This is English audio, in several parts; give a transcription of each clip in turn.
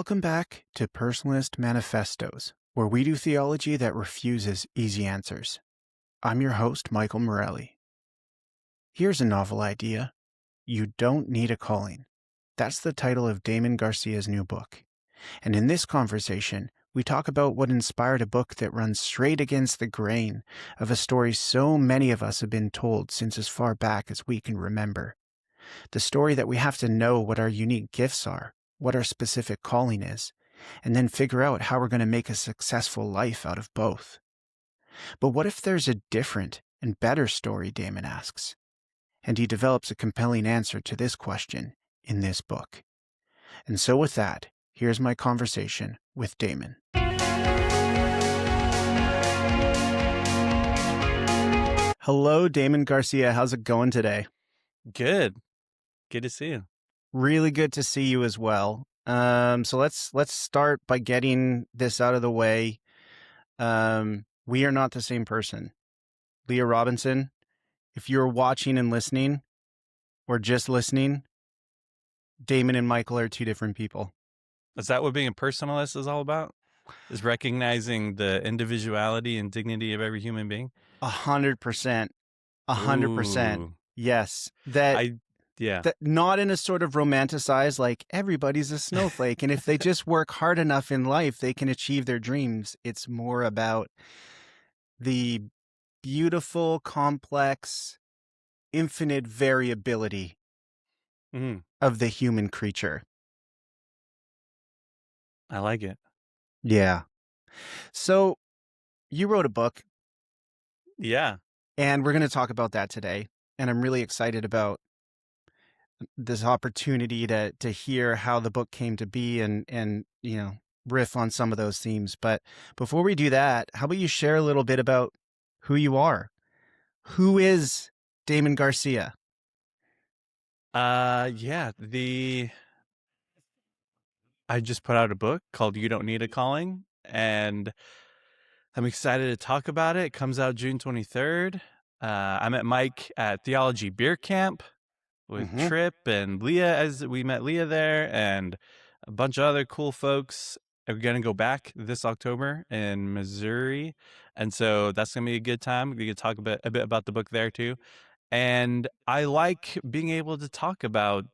Welcome back to Personalist Manifestos, where we do theology that refuses easy answers. I'm your host, Michael Morelli. Here's a novel idea. You don't need a calling. That's the title of Damon Garcia's new book. And in this conversation, we talk about what inspired a book that runs straight against the grain of a story so many of us have been told since as far back as we can remember. The story that we have to know what our unique gifts are, what our specific calling is, and then figure out how we're going to make a successful life out of both. But what if there's a different and better story, Damon asks? And he develops a compelling answer to this question in this book. And so with that, here's my conversation with Damon. Hello, Damon Garcia. How's it going today? Good. Good to see you. Really good to see you as well. So let's start by getting this out of the way. We are not the same person. Leah Robinson, if you're watching and listening, or just listening, Damon and Michael are two different people. Is that what being a personalist is all about? Is recognizing the individuality and dignity of every human being? 100%. 100%. Ooh. Yes. Yeah. Not in a sort of romanticized, like everybody's a snowflake. And if they just work hard enough in life, they can achieve their dreams. It's more about the beautiful, complex, infinite variability of the human creature. I like it. Yeah. So you wrote a book. Yeah. And we're going to talk about that today. And I'm really excited about this opportunity to hear how the book came to be and riff on some of those themes. But before we do that, how about you share a little bit about who you are? Who is Damon Garcia? Yeah. I just put out a book called You Don't Need a Calling, and I'm excited to talk about it. It comes out June 23rd. I met Mike at Theology Beer Camp with Tripp and Leah, as we met Leah there, and a bunch of other cool folks. We're going to go back this October in Missouri, and so that's going to be a good time. We can talk a bit about the book there too. And I like being able to talk about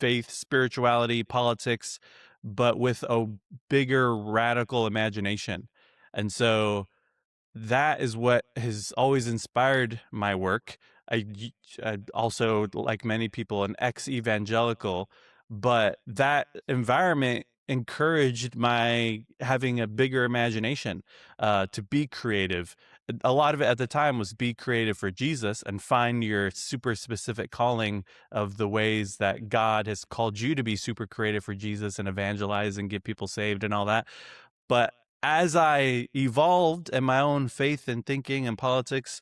faith, spirituality, politics, but with a bigger radical imagination. And so that is what has always inspired my work. I also, like many people, an ex-evangelical, but that environment encouraged my having a bigger imagination, to be creative. A lot of it at the time was be creative for Jesus and find your super specific calling of the ways that God has called you to be super creative for Jesus and evangelize and get people saved and all that. But as I evolved in my own faith and thinking and politics,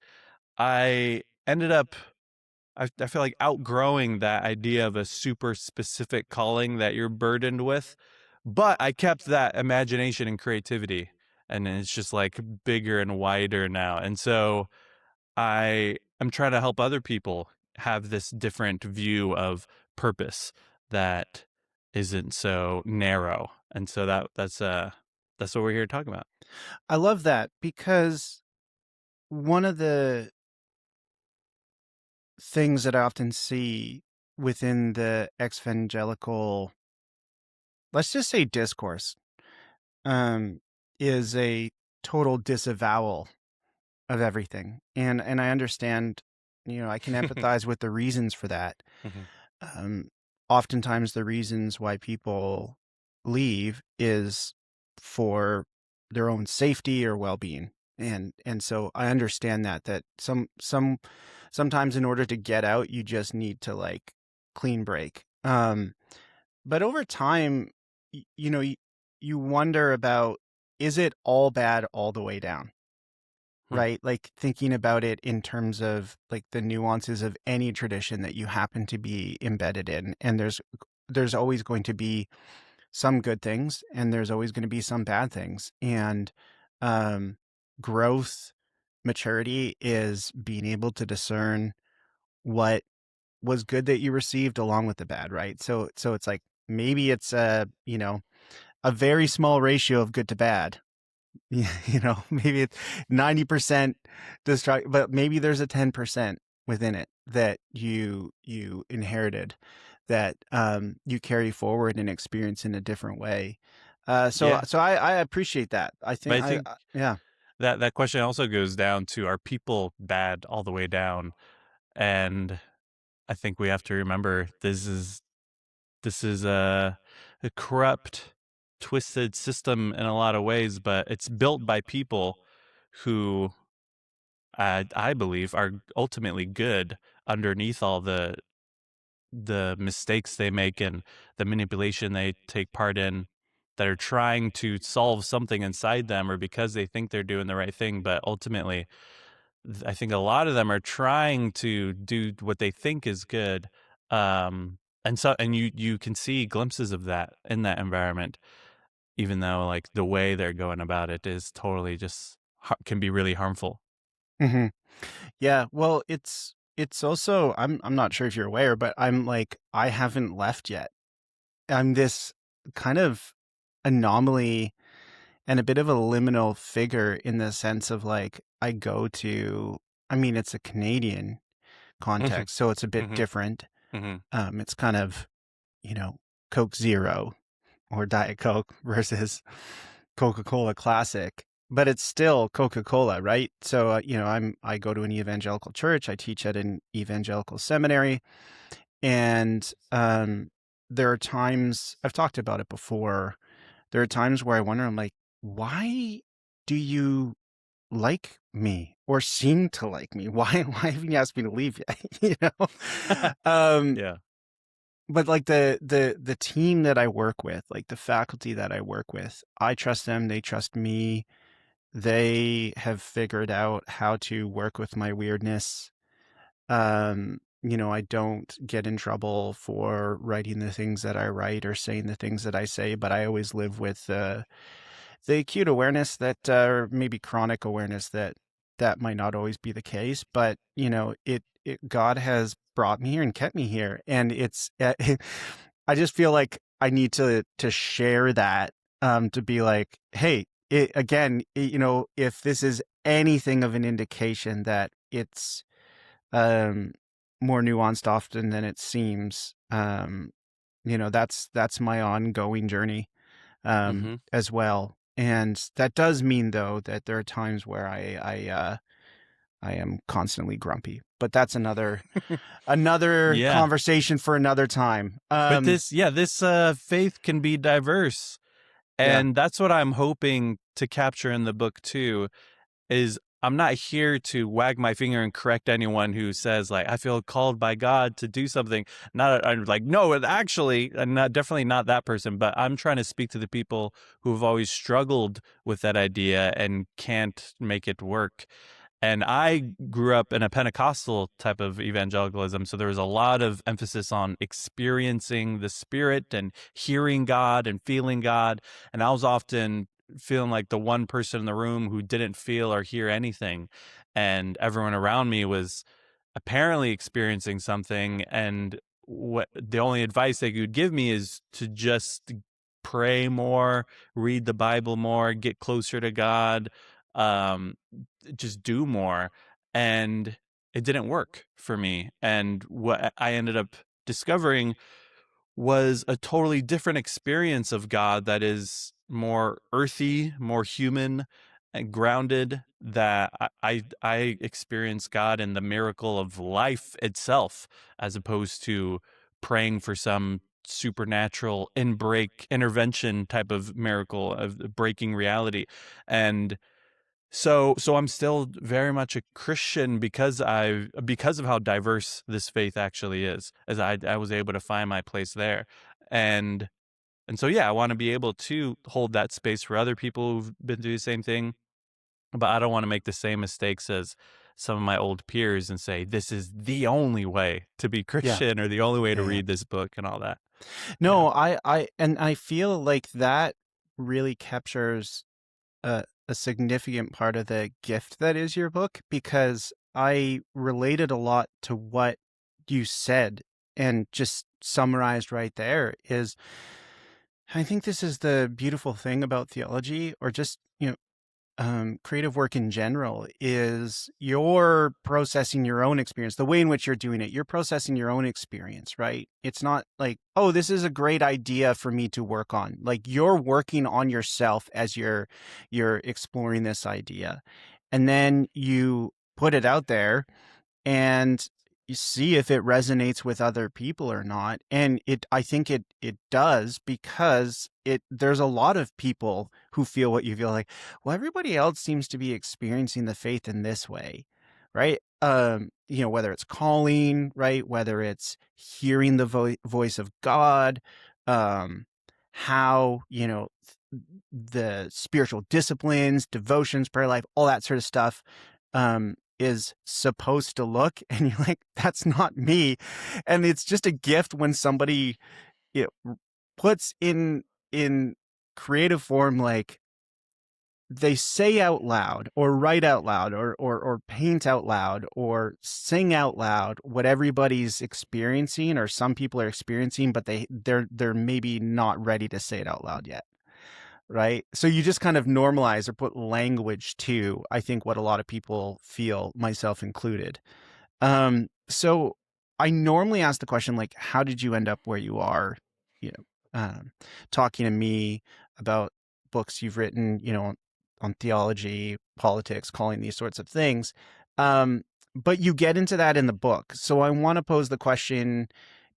I ended up, I feel like, outgrowing that idea of a super specific calling that you're burdened with. But I kept that imagination and creativity, and it's just like bigger and wider now. And so I'm trying to help other people have this different view of purpose that isn't so narrow. And so that's what we're here to talk about. I love that, because one of the things that I often see within the evangelical, let's just say, discourse, is a total disavowal of everything. And I understand, I can empathize with the reasons for that. Oftentimes the reasons why people leave is for their own safety or well-being. And so I understand that sometimes in order to get out, you just need to like clean break. But over time, you wonder about, is it all bad all the way down? Right? Like thinking about it in terms of like the nuances of any tradition that you happen to be embedded in. And there's always going to be some good things and there's always going to be some bad things. And growth, maturity is being able to discern what was good that you received along with the bad, right? So it's like, maybe it's a very small ratio of good to bad. Maybe it's 90% destruct, but maybe there's a 10% within it that you inherited, that you carry forward and experience in a different way. So Yeah. I appreciate that. I But think I think yeah. that question also goes down to, are people bad all the way down? And I think we have to remember this is a corrupt, twisted system in a lot of ways, but it's built by people who I believe are ultimately good underneath all the mistakes they make and the manipulation they take part in, that are trying to solve something inside them, or because they think they're doing the right thing, but ultimately I think a lot of them are trying to do what they think is good. And you can see glimpses of that in that environment, even though like the way they're going about it is totally just can be really harmful. Hmm. Yeah. Well, it's also, I'm not sure if you're aware, but I haven't left yet. I'm this kind of anomaly and a bit of a liminal figure in the sense of like I go to, I mean, it's a Canadian Mhm, context, so it's a bit mhm, different. mhm. It's kind of, you know, Coke Zero or Diet Coke versus Coca-Cola Classic, but it's still Coca-Cola, right? So, I go to an evangelical church. I teach at an evangelical seminary, and there are times I've talked about it before. There are times where I wonder, I'm like, why do you like me or seem to like me? Why haven't you asked me to leave yet? Um, Yeah. but like the team that I work with, like the faculty that I work with, I trust them, they trust me. They have figured out how to work with my weirdness. I don't get in trouble for writing the things that I write or saying the things that I say, but I always live with the acute awareness that, or maybe chronic awareness that that might not always be the case. But God has brought me here and kept me here, and it's I just feel like I need to share that, to be like, hey, if this is anything of an indication that it's um, more nuanced often than it seems. That's my ongoing journey, Mhm. as well. And that does mean though that there are times where I am constantly grumpy, but that's another Yeah. conversation for another time. But this faith can be diverse. Yeah, And that's what I'm hoping to capture in the book too, is I'm not here to wag my finger and correct anyone who says like, I feel called by God to do something. Not I'm like, no, actually, I'm not, definitely not that person, but I'm trying to speak to the people who have always struggled with that idea and can't make it work. And I grew up in a Pentecostal type of evangelicalism. So there was a lot of emphasis on experiencing the Spirit and hearing God and feeling God. And I was often feeling like the one person in the room who didn't feel or hear anything. And everyone around me was apparently experiencing something. And what the only advice they could give me is to just pray more, read the Bible more, get closer to God. Um, just do more. And it didn't work for me. And what I ended up discovering was a totally different experience of God that is more earthy, more human, and grounded. That I experience God in the miracle of life itself, as opposed to praying for some supernatural intervention type of miracle of breaking reality. And so I'm still very much a Christian because of how diverse this faith actually is, as I was able to find my place there. And and so yeah, I want to be able to hold that space for other people who've been through the same thing, but I don't want to make the same mistakes as some of my old peers and say this is the only way to be yeah, Christian or the only way to yeah, yeah. read this book and all that. Yeah. No, I feel like that really captures a significant part of the gift that is your book, because I related a lot to what you said, and just summarized right there is I think this is the beautiful thing about theology, or just, creative work in general, is you're processing your own experience. The way in which you're doing it, you're processing your own experience, right? It's not like, oh, this is a great idea for me to work on. Like, you're working on yourself as you're exploring this idea. And then you put it out there and you see if it resonates with other people or not. And I think it does, because there's a lot of people who feel what you feel. Like, well, everybody else seems to be experiencing the faith in this way, right? Whether it's calling, right? Whether it's hearing the voice of God, how, the spiritual disciplines, devotions, prayer life, all that sort of stuff, is supposed to look. And you're like, that's not me. And it's just a gift when somebody, puts in creative form, like, they say out loud or write out loud or paint out loud or sing out loud what everybody's experiencing, or some people are experiencing, but they're maybe not ready to say it out loud yet. Right. So you just kind of normalize or put language to, I think, what a lot of people feel, myself included. So I normally ask the question, like, how did you end up where you are? You Talking to me about books you've written, on theology, politics, calling, these sorts of things. But you get into that in the book. So I want to pose the question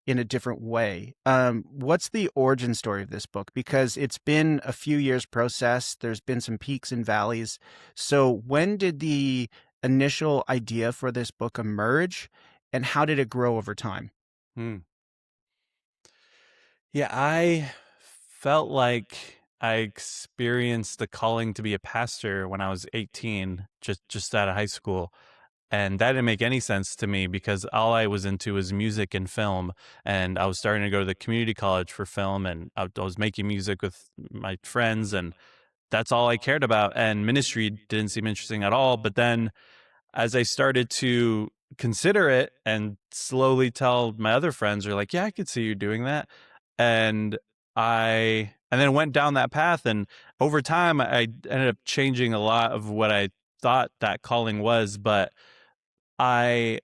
in a different way. What's the origin story of this book? Because it's been a few years process. There's been some peaks and valleys. So when did the initial idea for this book emerge, and how did it grow over time? Hmm. Yeah, I felt like I experienced the calling to be a pastor when I was 18, just out of high school. And that didn't make any sense to me because all I was into was music and film. And I was starting to go to the community college for film, and I was making music with my friends, and that's all I cared about. And ministry didn't seem interesting at all. But then as I started to consider it and slowly tell my other friends, are like, yeah, I could see you doing that. And and then went down that path. And over time, I ended up changing a lot of what I thought that calling was. But I,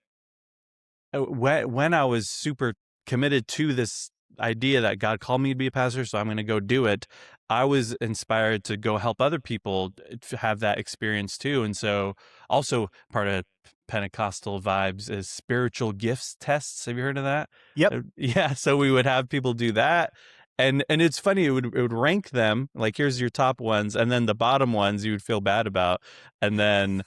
when I was super committed to this idea that God called me to be a pastor, so I'm going to go do it, I was inspired to go help other people to have that experience too. And so, also part of Pentecostal vibes is spiritual gifts tests. Have you heard of that? Yep. Yeah. So we would have people do that. And it's funny, it would rank them, like, here's your top ones, and then the bottom ones you would feel bad about, and then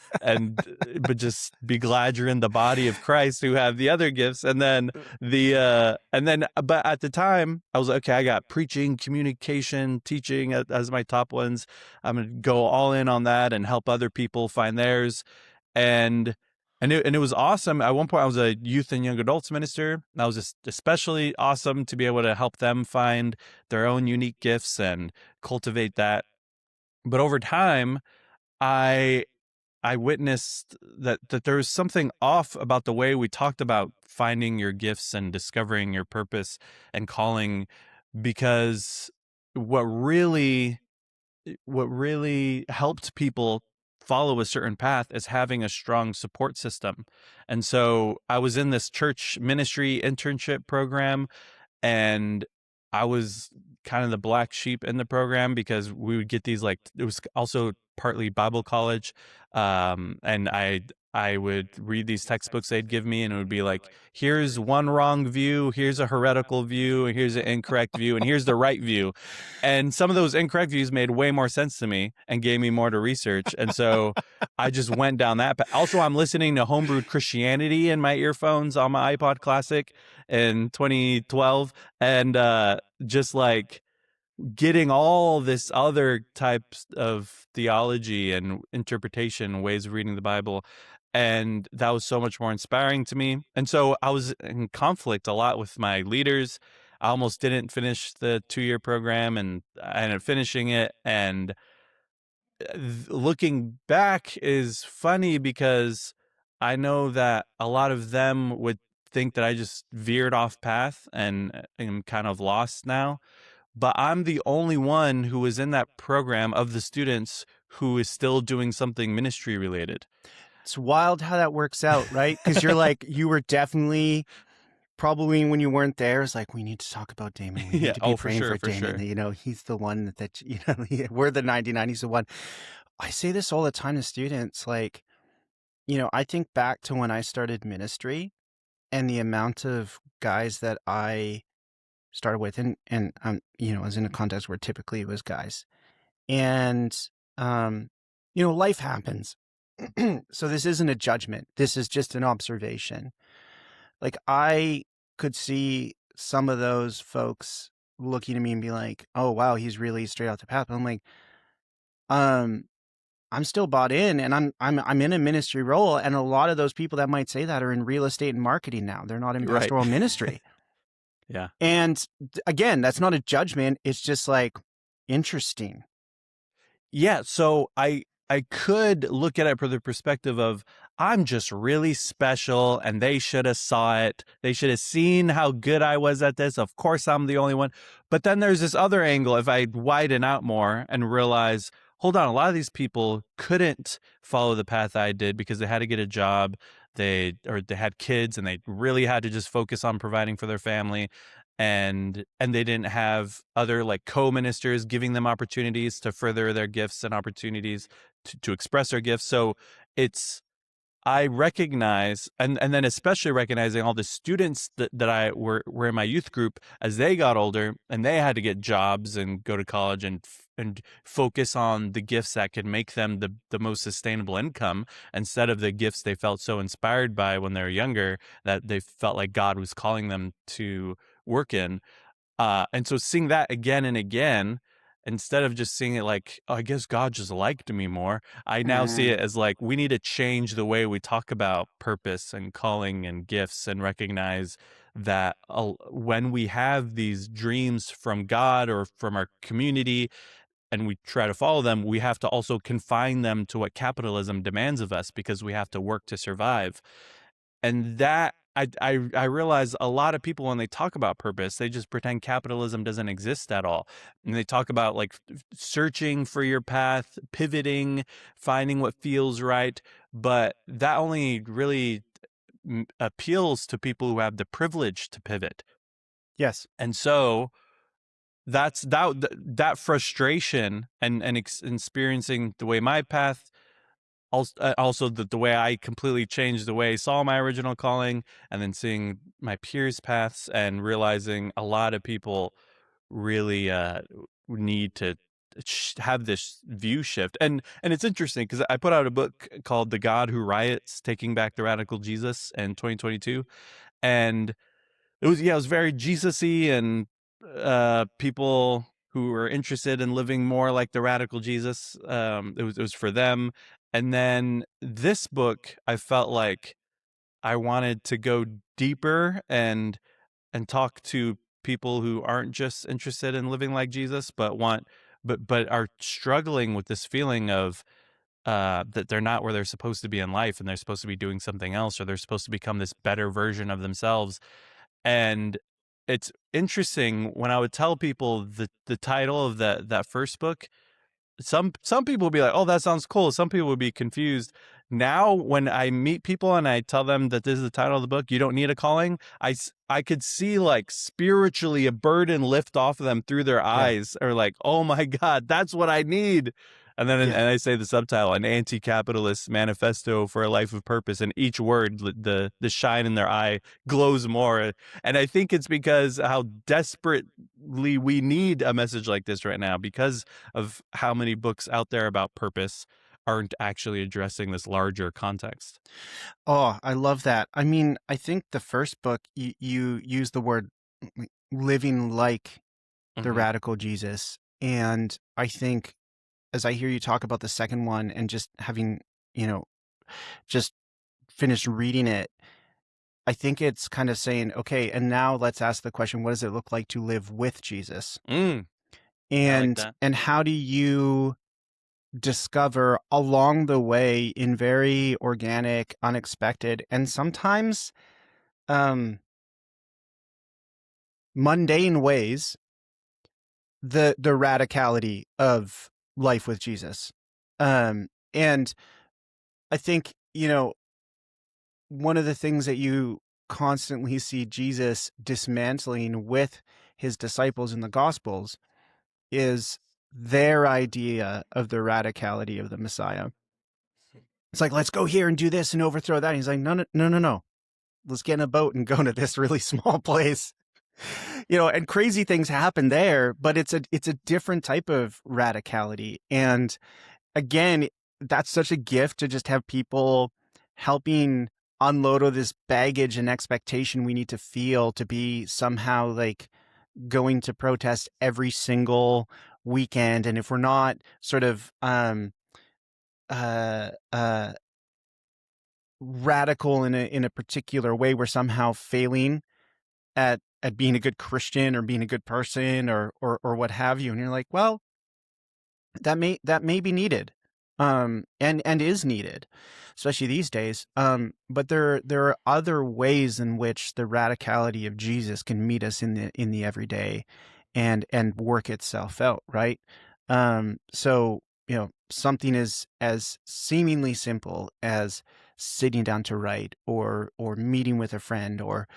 but just be glad you're in the body of Christ who have the other gifts. And then but at the time I was like, okay, I got preaching, communication, teaching as my top ones. I'm gonna go all in on that and help other people find theirs. And it was awesome. At one point I was a youth and young adults minister. That was just especially awesome to be able to help them find their own unique gifts and cultivate that. But over time, I I witnessed that there was something off about the way we talked about finding your gifts and discovering your purpose and calling, because what really what really helped people follow a certain path is having a strong support system. And so I was in this church ministry internship program, and I was kind of the black sheep in the program because we would get these, like, it was also partly Bible college, and I would read these textbooks they'd give me, and it would be like, here's one wrong view, here's a heretical view, and here's an incorrect view, and here's the right view. And some of those incorrect views made way more sense to me and gave me more to research. And so I just went down that path. Also, I'm listening to homebrewed Christianity in my earphones on my iPod Classic in 2012, and just like getting all this other types of theology and interpretation, ways of reading the Bible. And that was so much more inspiring to me. And so I was in conflict a lot with my leaders. I almost didn't finish the 2-year program, and I ended up finishing it. And looking back is funny because I know that a lot of them would think that I just veered off path and am kind of lost now. but I'm the only one who was in that program of the students who is still doing something ministry related. It's wild how that works out, right? Because you're like, you were definitely probably when you weren't there, it's like, we need to talk about Damon. We Yeah. need to be Oh, for praying sure. for For Damon. sure. You know, he's the one that you know, we're the 99, he's the one. I say this all the time to students, like, you know, I think back to when I started ministry and the amount of guys that I started with, and you know, I was in a context where typically it was guys. And, you know, life happens. So this isn't a judgment. This is just an observation. Like, I could see some of those folks looking at me and be like, "Oh, wow, he's really straight out the path." But I'm like, um, I'm still bought in, and I'm in a ministry role, and a lot of those people that might say that are in real estate and marketing now. They're not in Right. pastoral ministry. Yeah. And again, that's not a judgment. It's just like interesting. Yeah, so I could look at it from the perspective of I'm just really special and they should have saw it. They should have seen how good I was at this. Of course I'm the only one. But then there's this other angle if I widen out more and realize, hold on, a lot of these people couldn't follow the path I did because they had to get a job. They had kids and they really had to just focus on providing for their family, and they didn't have other like co-ministers giving them opportunities to further their gifts and opportunities to express their gifts. So it's I recognize, and then especially recognizing all the students that I were in my youth group as they got older and they had to get jobs and go to college and focus on the gifts that could make them the most sustainable income instead of the gifts they felt so inspired by when they were younger that they felt like God was calling them to work in. And so seeing that again and again, instead of just seeing it like, oh, I guess God just liked me more, I now see it as like, we need to change the way we talk about purpose and calling and gifts and recognize that when we have these dreams from God or from our community and we try to follow them, we have to also confine them to what capitalism demands of us because we have to work to survive. And that I realize a lot of people when they talk about purpose, they just pretend capitalism doesn't exist at all. And they talk about like searching for your path, pivoting, finding what feels right. But that only really appeals to people who have the privilege to pivot. Yes. And so that frustration and experiencing the way my path also the way I completely changed the way I saw my original calling, and then seeing my peers' paths and realizing a lot of people really need to have this view shift. And it's interesting because I put out a book called The God Who Riots, Taking Back the Radical Jesus in 2022. And it was very Jesus-y and people who were interested in living more like the radical Jesus. It was for them. And then this book, I felt like I wanted to go deeper and talk to people who aren't just interested in living like Jesus, but are struggling with this feeling of that they're not where they're supposed to be in life and they're supposed to be doing something else, or they're supposed to become this better version of themselves. And it's interesting when I would tell people the title of that first book, some people would be like, "Oh, that sounds cool." Some people would be confused. Now, when I meet people and I tell them that this is the title of the book, "You Don't Need a Calling," I could see like spiritually a burden lift off of them through their Yeah. eyes, or like, "Oh my God, that's what I need." And then Yeah. and I say the subtitle, "An Anti-Capitalist Manifesto for a Life of Purpose," and each word, the shine in their eye glows more. And I think it's because how desperately we need a message like this right now, because of how many books out there about purpose aren't actually addressing this larger context. Oh, I love that. I mean, I think the first book, you use the word living like the Mm-hmm. radical Jesus. And I think as I hear you talk about the second one and just having, you know, just finished reading it, I think it's kind of saying, okay, and now let's ask the question, what does it look like to live with Jesus? I like that. And how do you discover along the way in very organic, unexpected, and sometimes um mundane ways the radicality of life with Jesus. And I think, one of the things that you constantly see Jesus dismantling with his disciples in the Gospels is their idea of the radicality of the Messiah. It's like, let's go here and do this and overthrow that. And he's like, no, no, no, no, no. Let's get in a boat and go to this really small place. And crazy things happen there, but it's a different type of radicality. And again, that's such a gift to just have people helping unload all this baggage and expectation we need to feel to be somehow like going to protest every single weekend. And if we're not sort of uh radical in a particular way, we're somehow failing at being a good Christian or being a good person or what have you. And you're like, well, that may be needed, and is needed, especially these days. But there are other ways in which the radicality of Jesus can meet us in the everyday, and work itself out, right? So something as seemingly simple as sitting down to write, or meeting with a friend, or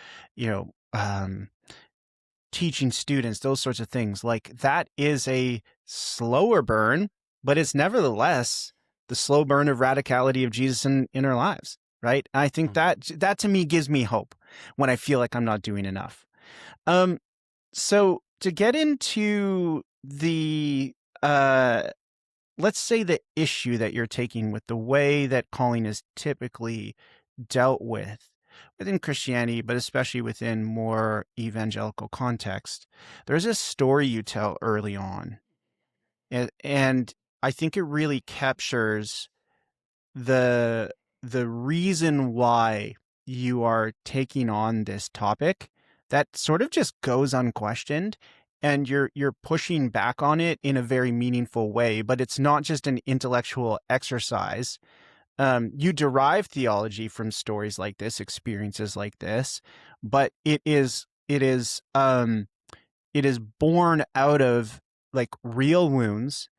teaching students, those sorts of things. Like, that is a slower burn, but it's nevertheless the slow burn of radicality of Jesus in our lives, right? And I think that to me gives me hope when I feel like I'm not doing enough. So to get into the let's say the issue that you're taking with the way that calling is typically dealt with within Christianity, but especially within more evangelical context, there's a story you tell early on. And I think it really captures the reason why you are taking on this topic that sort of just goes unquestioned, and you're pushing back on it in a very meaningful way. But it's not just an intellectual exercise. You derive theology from stories like this, experiences like this, but it is born out of like real wounds.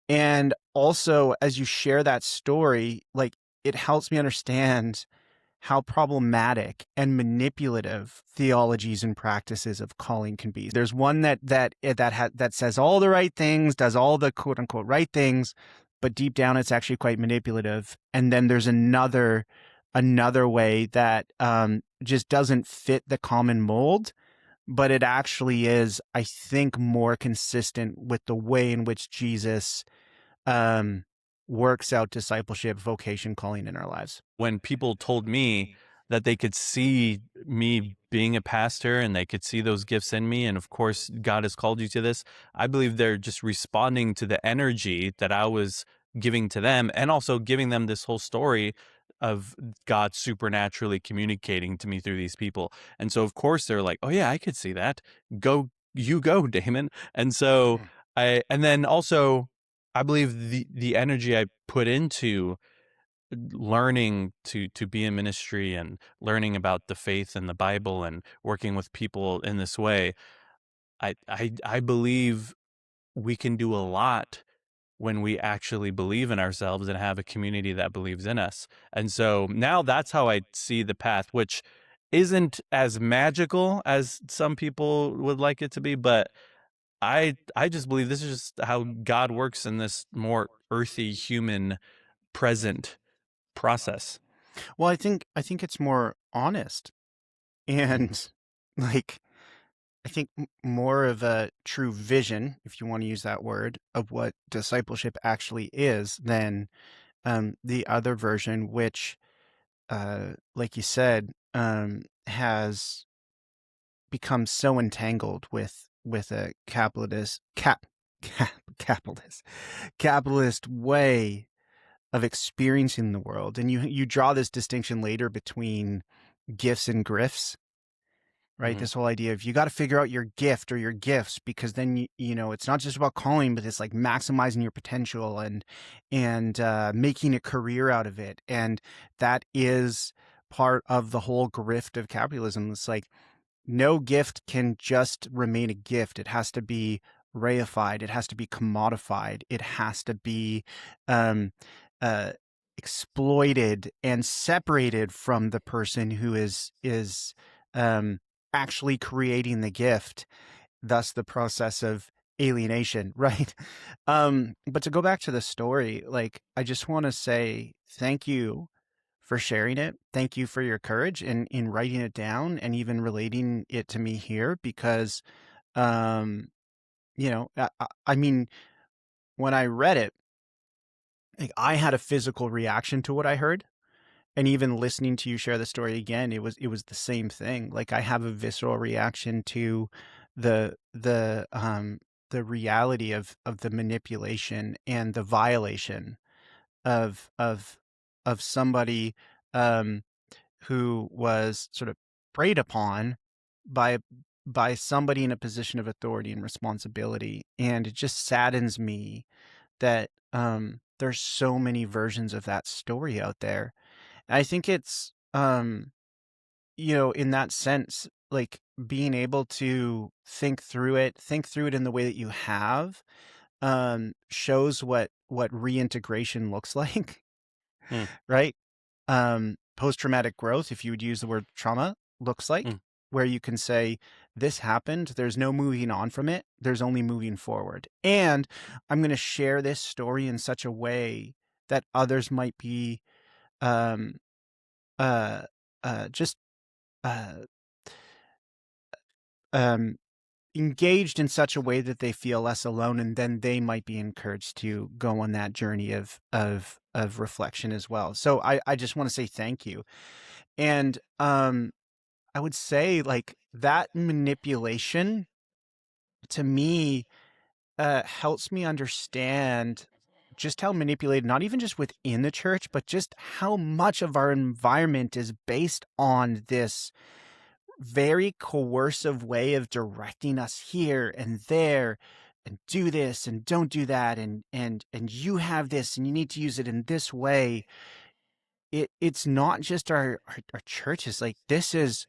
And also, as you share that story, like, it helps me understand how problematic and manipulative theologies and practices of calling can be. There's one that says all the right things, does all the quote unquote right things, but deep down it's actually quite manipulative. And then there's another way that just doesn't fit the common mold, but it actually is, I think, more consistent with the way in which Jesus works out discipleship, vocation, calling in our lives. When people told me that they could see me being a pastor and they could see those gifts in me, and of course God has called you to this, I believe they're just responding to the energy that I was giving to them, and also giving them this whole story of God supernaturally communicating to me through these people. And so of course they're like, oh yeah, I could see that. Go Damon. And so and then also I believe the energy I put into learning to be in ministry and learning about the faith and the Bible and working with people in this way, I believe we can do a lot when we actually believe in ourselves and have a community that believes in us. And so now that's how I see the path, which isn't as magical as some people would like it to be, but I just believe this is just how God works in this more earthy, human, present process. Well, I think it's more honest, and like, I think more of a true vision, if you want to use that word, of what discipleship actually is than the other version, which, like you said, has become so entangled with a capitalist way of experiencing the world. And you draw this distinction later between gifts and grifts, right? Mhm. This whole idea of you got to figure out your gift or your gifts, because then it's not just about calling, but it's like maximizing your potential and making a career out of it. And that is part of the whole grift of capitalism. It's like, no gift can just remain a gift. It has to be reified. It has to be commodified. It has to be um, uh, exploited and separated from the person who is um, actually creating the gift. Thus, the process of alienation, right? But to go back to the story, like, I just want to say thank you for sharing it. Thank you for your courage in writing it down and even relating it to me here, because, um, I mean, when I read it, like, I had a physical reaction to what I heard. And even listening to you share the story again, it was the same thing. Like, I have a visceral reaction to the the um the reality of the manipulation and the violation of somebody um who was sort of preyed upon by somebody in a position of authority and responsibility. And it just saddens me that there's so many versions of that story out there. I think it's, in that sense, like, being able to think through it in the way that you have, shows what reintegration looks like, Mm, right? Post-traumatic growth, if you would use the word trauma, looks like, mm, where you can say, this happened, there's no moving on from it, there's only moving forward. And I'm going to share this story in such a way that others might be, um, uh, just uh, um, engaged in such a way that they feel less alone, and then they might be encouraged to go on that journey of reflection as well. So I just want to say thank you. And I would say, like, that manipulation to me helps me understand just how manipulated, not even just within the church, but just how much of our environment is based on this very coercive way of directing us here and there, and do this and don't do that, and you have this and you need to use it in this way. It's not just our churches. Like, this is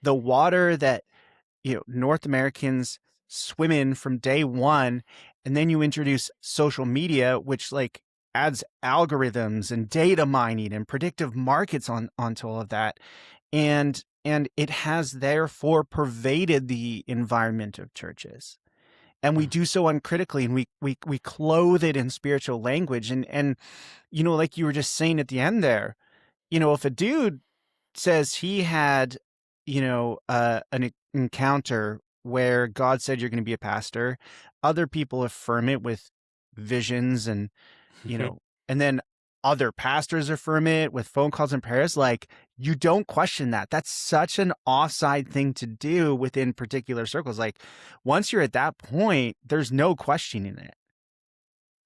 the water that, North Americans swim in from day one. And then you introduce social media, which, like, adds algorithms and data mining and predictive markets onto all of that. And it has therefore pervaded the environment of churches. And we mm. do so uncritically, and we clothe it in spiritual language. And like you were just saying at the end there, if a dude says he had, an encounter where God said you're going to be a pastor, other people affirm it with visions, and, and then other pastors affirm it with phone calls and prayers. Like, you don't question that. That's such an offside thing to do within particular circles. Like, once you're at that point, there's no questioning it.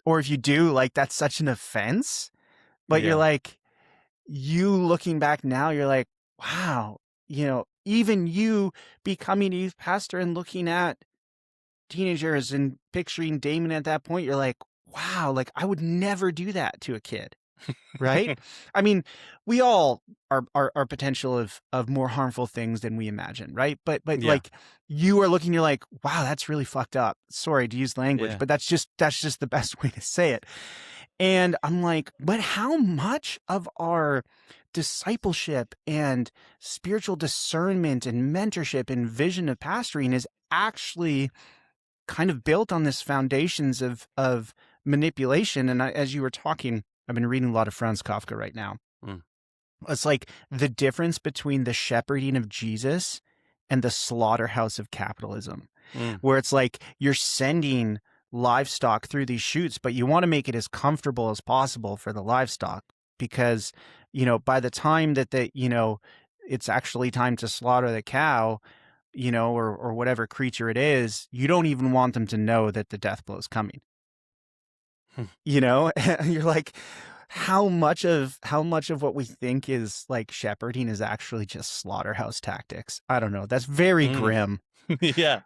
Or if you do, like, that's such an offense. But you're Yeah. like, you looking back now, you're like, wow, even you becoming a youth pastor and looking at teenagers and picturing Damon at that point, you're like, wow, like, I would never do that to a kid. Right? I mean, we all are potential of more harmful things than we imagine, right? But Yeah. like, you are looking, you're like, wow, that's really fucked up. Sorry to use language, Yeah. but that's just the best way to say it. And I'm like, but how much of our discipleship and spiritual discernment and mentorship and vision of pastoring is actually kind of built on this foundations of manipulation? And as you were talking, I've been reading a lot of Franz Kafka right now. Mm, It's like the difference between the shepherding of Jesus and the slaughterhouse of capitalism, mm, where it's like you're sending livestock through these chutes, but you want to make it as comfortable as possible for the livestock, because, by the time that it's actually time to slaughter the cow, or whatever creature it is, you don't even want them to know that the death blow is coming. hmm, You're like, how much of what we think is like shepherding is actually just slaughterhouse tactics. I don't know. That's very mm. grim, Yeah.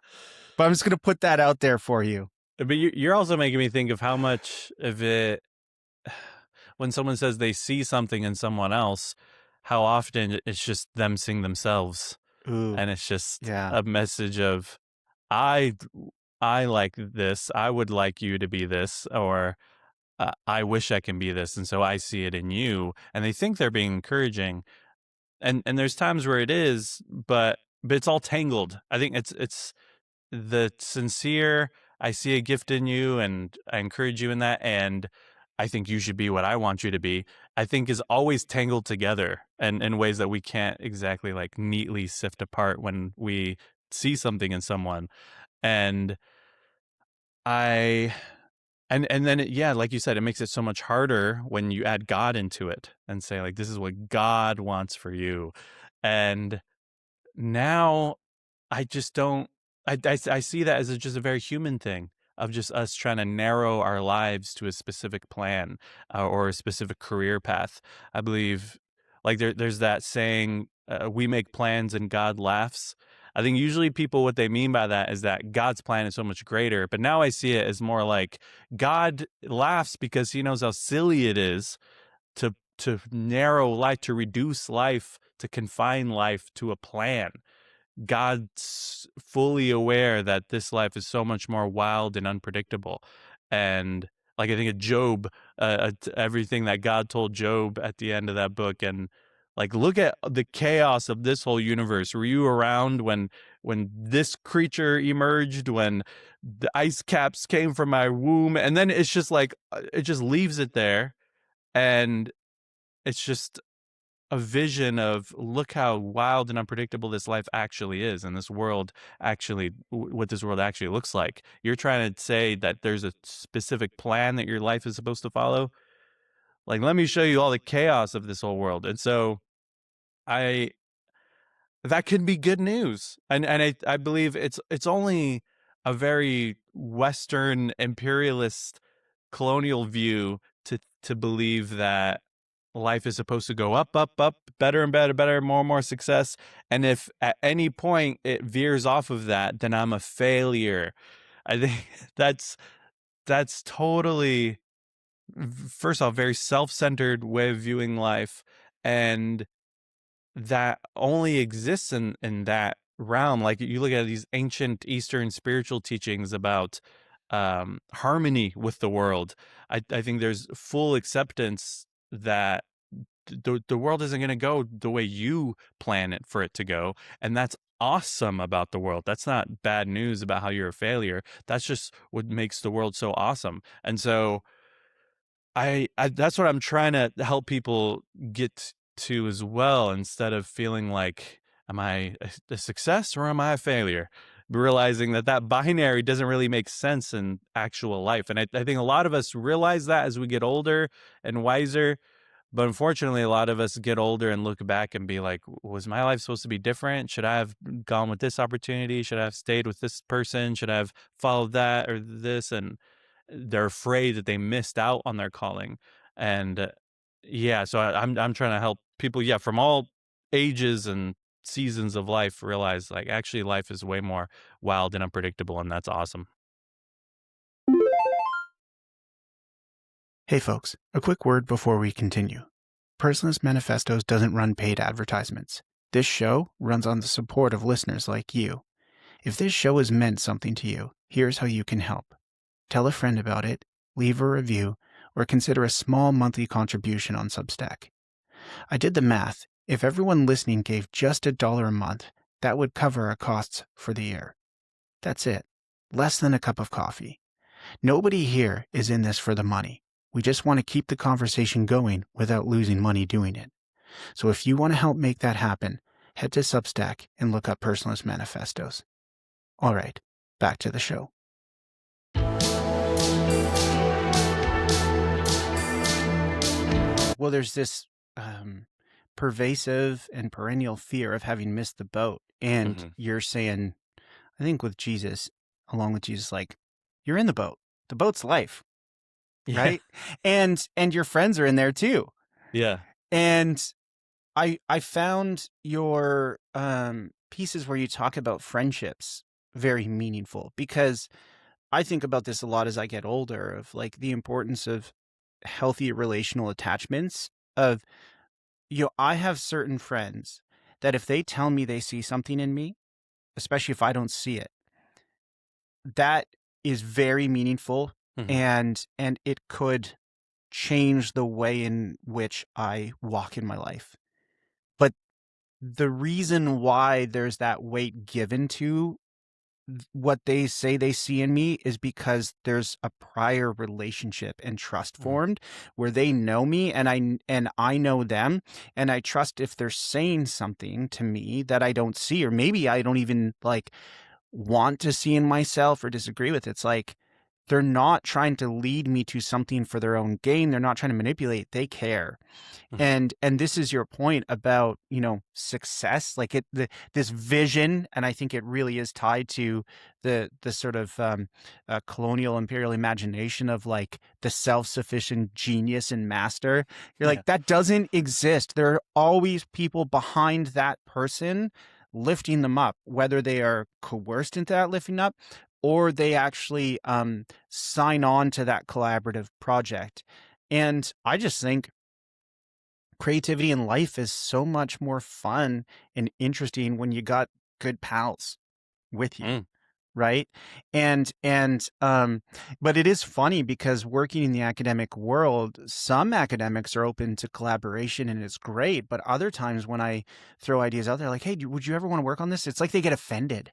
but I'm just going to put that out there for you. But you're also making me think of how much of it, when someone says they see something in someone else, how often it's just them seeing themselves. Ooh, And it's just yeah. a message of, I I like this. I would like you to be this, or I wish I can be this, and so I see it in you. And they think they're being encouraging, and there's times where it is, but it's all tangled. I think it's the sincere, I see a gift in you and I encourage you in that, and I think you should be what I want you to be, I think is always tangled together and in ways that we can't exactly like neatly sift apart when we see something in someone. And I and then yeah, like you said, it makes it so much harder when you add God into it and say like this is what God wants for you. And now I just don't. I see that as just a very human thing of just us trying to narrow our lives to a specific plan or a specific career path. I believe, like there's that saying, "We make plans and God laughs." I think usually people what they mean by that is that God's plan is so much greater. But now I see it as more like God laughs because He knows how silly it is to narrow life, to reduce life, to confine life to a plan. God's fully aware that this life is so much more wild and unpredictable. And like I think of Job, everything that God told Job at the end of that book, and like look at the chaos of this whole universe. Were you around when this creature emerged, when the ice caps came from my womb? And then it's just like it just leaves it there, and it's just a vision of look how wild and unpredictable this life actually is, and this world actually what this world actually looks like. You're trying to say that there's a specific plan that your life is supposed to follow. Like, let me show you all the chaos of this whole world. And so I that can be good news. And I believe it's only a very Western imperialist colonial view to believe that life is supposed to go up, up, up, better and better, better, more and more success. And if at any point it veers off of that, then I'm a failure. I think that's totally, first off, very self-centered way of viewing life, and that only exists in that realm. Like you look at these ancient Eastern spiritual teachings about harmony with the world. I think there's full acceptance that the world isn't going to go the way you plan it for it to go, and that's awesome about the world. That's not bad news about how you're a failure. That's just what makes the world so awesome. And so I that's what I'm trying to help people get to as well, instead of feeling like, am I a success or am I a failure? Realizing that that binary doesn't really make sense in actual life. And I think a lot of us realize that as we get older and wiser. But unfortunately, a lot of us get older and look back and be like, was my life supposed to be different? Should I have gone with this opportunity? Should I have stayed with this person? Should I have followed that or this? And they're afraid that they missed out on their calling. And yeah, so I'm trying to help people, yeah, from all ages and seasons of life realize like actually life is way more wild and unpredictable, and that's awesome. Hey folks, a quick word before we continue. Personalist Manifestos doesn't run paid advertisements. This show runs on the support of listeners like you. If this show has meant something to you, here's how you can help. Tell a friend about it, leave a review, or consider a small monthly contribution on Substack. I did the math. If everyone listening gave just $1 a month, that would cover our costs for the year. That's it. Less than a cup of coffee. Nobody here is in this for the money. We just want to keep the conversation going without losing money doing it. So if you want to help make that happen, head to Substack and look up Personalist Manifestos. All right, back to the show. Well, there's this pervasive and perennial fear of having missed the boat. And you're saying, I think with Jesus, along with Jesus, like, you're in the boat. The boat's life, Yeah. right? And your friends are in there too. Yeah. And I found your pieces where you talk about friendships very meaningful, because I think about this a lot as I get older, of like the importance of healthy relational attachments. Of, I have certain friends that if they tell me they see something in me, especially if I don't see it, that is very meaningful, Mhm. and it could change the way in which I walk in my life. But the reason why there's that weight given to what they say they see in me is because there's a prior relationship and trust Mhm. formed where they know me, and I know them, and I trust if they're saying something to me that I don't see, or maybe I don't even like want to see in myself or disagree with. It's like they're not trying to lead me to something for their own gain. They're not trying to manipulate. They care. Mhm. And this is your point about, success, like this vision, and I think it really is tied to the sort of colonial imperial imagination of like the self-sufficient genius and master. You're Yeah. like, that doesn't exist. There are always people behind that person lifting them up, whether they are coerced into that lifting up or they actually sign on to that collaborative project. And I just think creativity in life is so much more fun and interesting when you got good pals with you, Mm. right? And but it is funny because working in the academic world, some academics are open to collaboration and it's great, but other times when I throw ideas out there like, hey, would you ever want to work on this, it's like they get offended.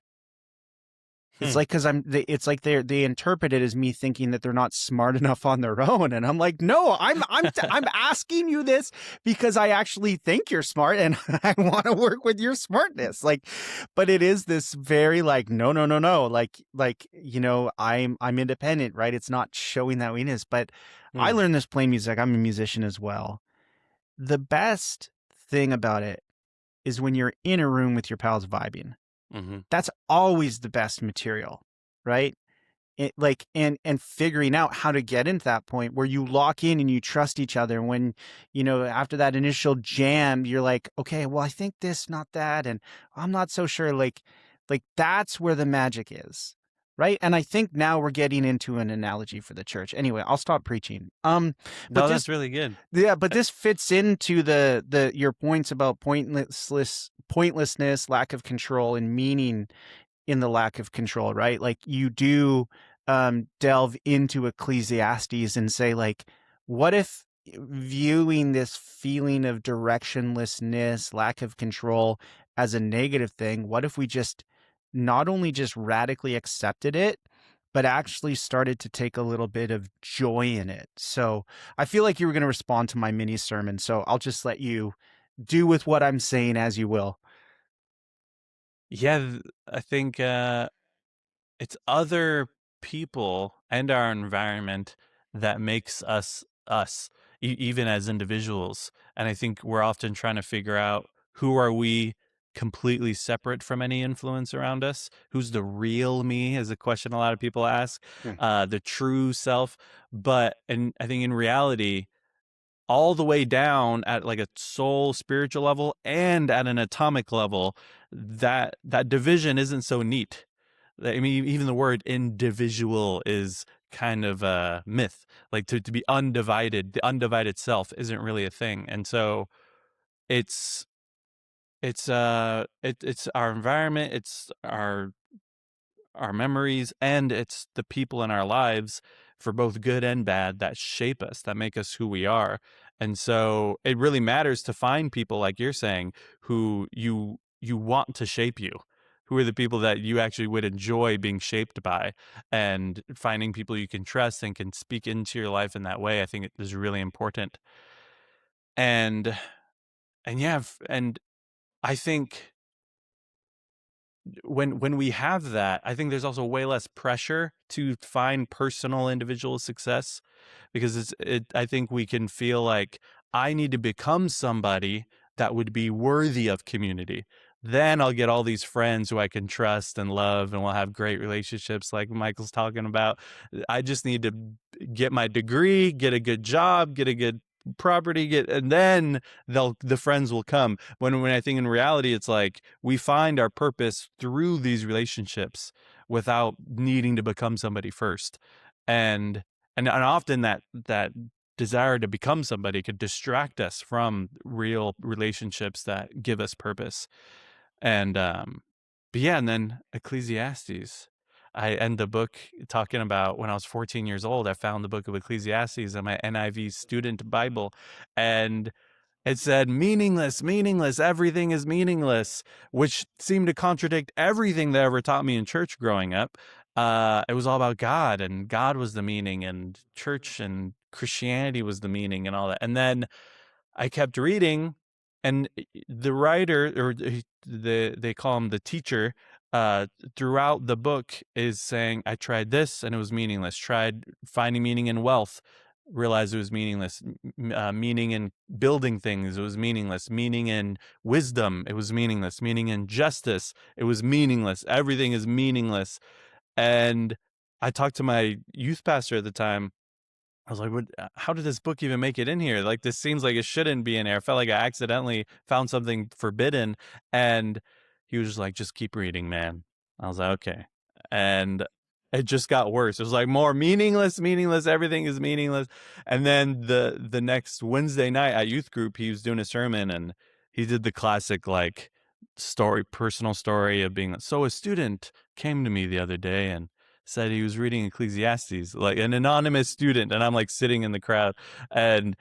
It's Hmm. like, because it's like they interpret it as me thinking that they're not smart enough on their own, and I'm like, no, I'm asking you this because I actually think you're smart, and I want to work with your smartness. Like, but it is this very like, no, no, no, no, like I'm independent, right? It's not showing that weakness. But I Mm. learned this playing music. I'm a musician as well. The best thing about it is when you're in a room with your pals vibing. Mhm. That's always the best material, right? And figuring out how to get into that point where you lock in and you trust each other. When, after that initial jam, you're like, okay, well, I think this, not that, and I'm not so sure. Like that's where the magic is, right? And I think now we're getting into an analogy for the church. Anyway, I'll stop preaching. But No, this, that's really good. yeah, but this fits into the your points about pointlessness, lack of control, and meaning in the lack of control, right? Like you do delve into Ecclesiastes and say, like, what if viewing this feeling of directionlessness, lack of control as a negative thing? What if we just not only just radically accepted it, but actually started to take a little bit of joy in it? So I feel like you were going to respond to my mini sermon. So I'll just let you do with what I'm saying as you will. Yeah, I think it's other people and our environment that makes us us, even as individuals. And I think we're often trying to figure out, who are we completely separate from any influence around us? Who's the real me? Is a question a lot of people ask. Hmm. The true self. And I think in reality, all the way down at like a soul spiritual level and at an atomic level, that division isn't so neat. I mean, even the word individual is kind of a myth. Like to be undivided, the undivided self isn't really a thing. And so it's it's our environment, it's our memories, and it's the people in our lives, for both good and bad, that shape us, that make us who we are. And so it really matters to find people, like you're saying, who you want to shape you, who are the people that you actually would enjoy being shaped by. And finding people you can trust and can speak into your life in that way, I think it is really important. And yeah, and I think when we have that, I think there's also way less pressure to find personal individual success, because I think we can feel like, I need to become somebody that would be worthy of community. Then I'll get all these friends who I can trust and love, and we'll have great relationships like Michael's talking about. I just need to get my degree, get a good job, get a good property, and then the friends will come. When I think in reality, it's like we find our purpose through these relationships without needing to become somebody first. And often that desire to become somebody could distract us from real relationships that give us purpose. And but yeah, and then Ecclesiastes, I end the book talking about when I was 14 years old, I found the book of Ecclesiastes in my NIV student Bible, and it said, meaningless, meaningless, everything is meaningless, which seemed to contradict everything they ever taught me in church growing up. It was all about God, and God was the meaning, and church and Christianity was the meaning, and all that. And then I kept reading, and the writer, or they call him the teacher, uh, throughout the book is saying, I tried this and it was meaningless. Tried finding meaning in wealth, realized it was meaningless. Meaning in building things, it was meaningless. Meaning in wisdom, it was meaningless. Meaning in justice, it was meaningless. Everything is meaningless. And I talked to my youth pastor at the time. I was like, how did this book even make it in here? Like, this seems like it shouldn't be in here. I felt like I accidentally found something forbidden. And he was just like, just keep reading, man. I was like, okay. And it just got worse. It was like more meaningless, meaningless. Everything is meaningless. And then the next Wednesday night at youth group, he was doing a sermon, and he did the classic, like, personal story of being, so a student came to me the other day and said he was reading Ecclesiastes, like an anonymous student, and I'm like sitting in the crowd, and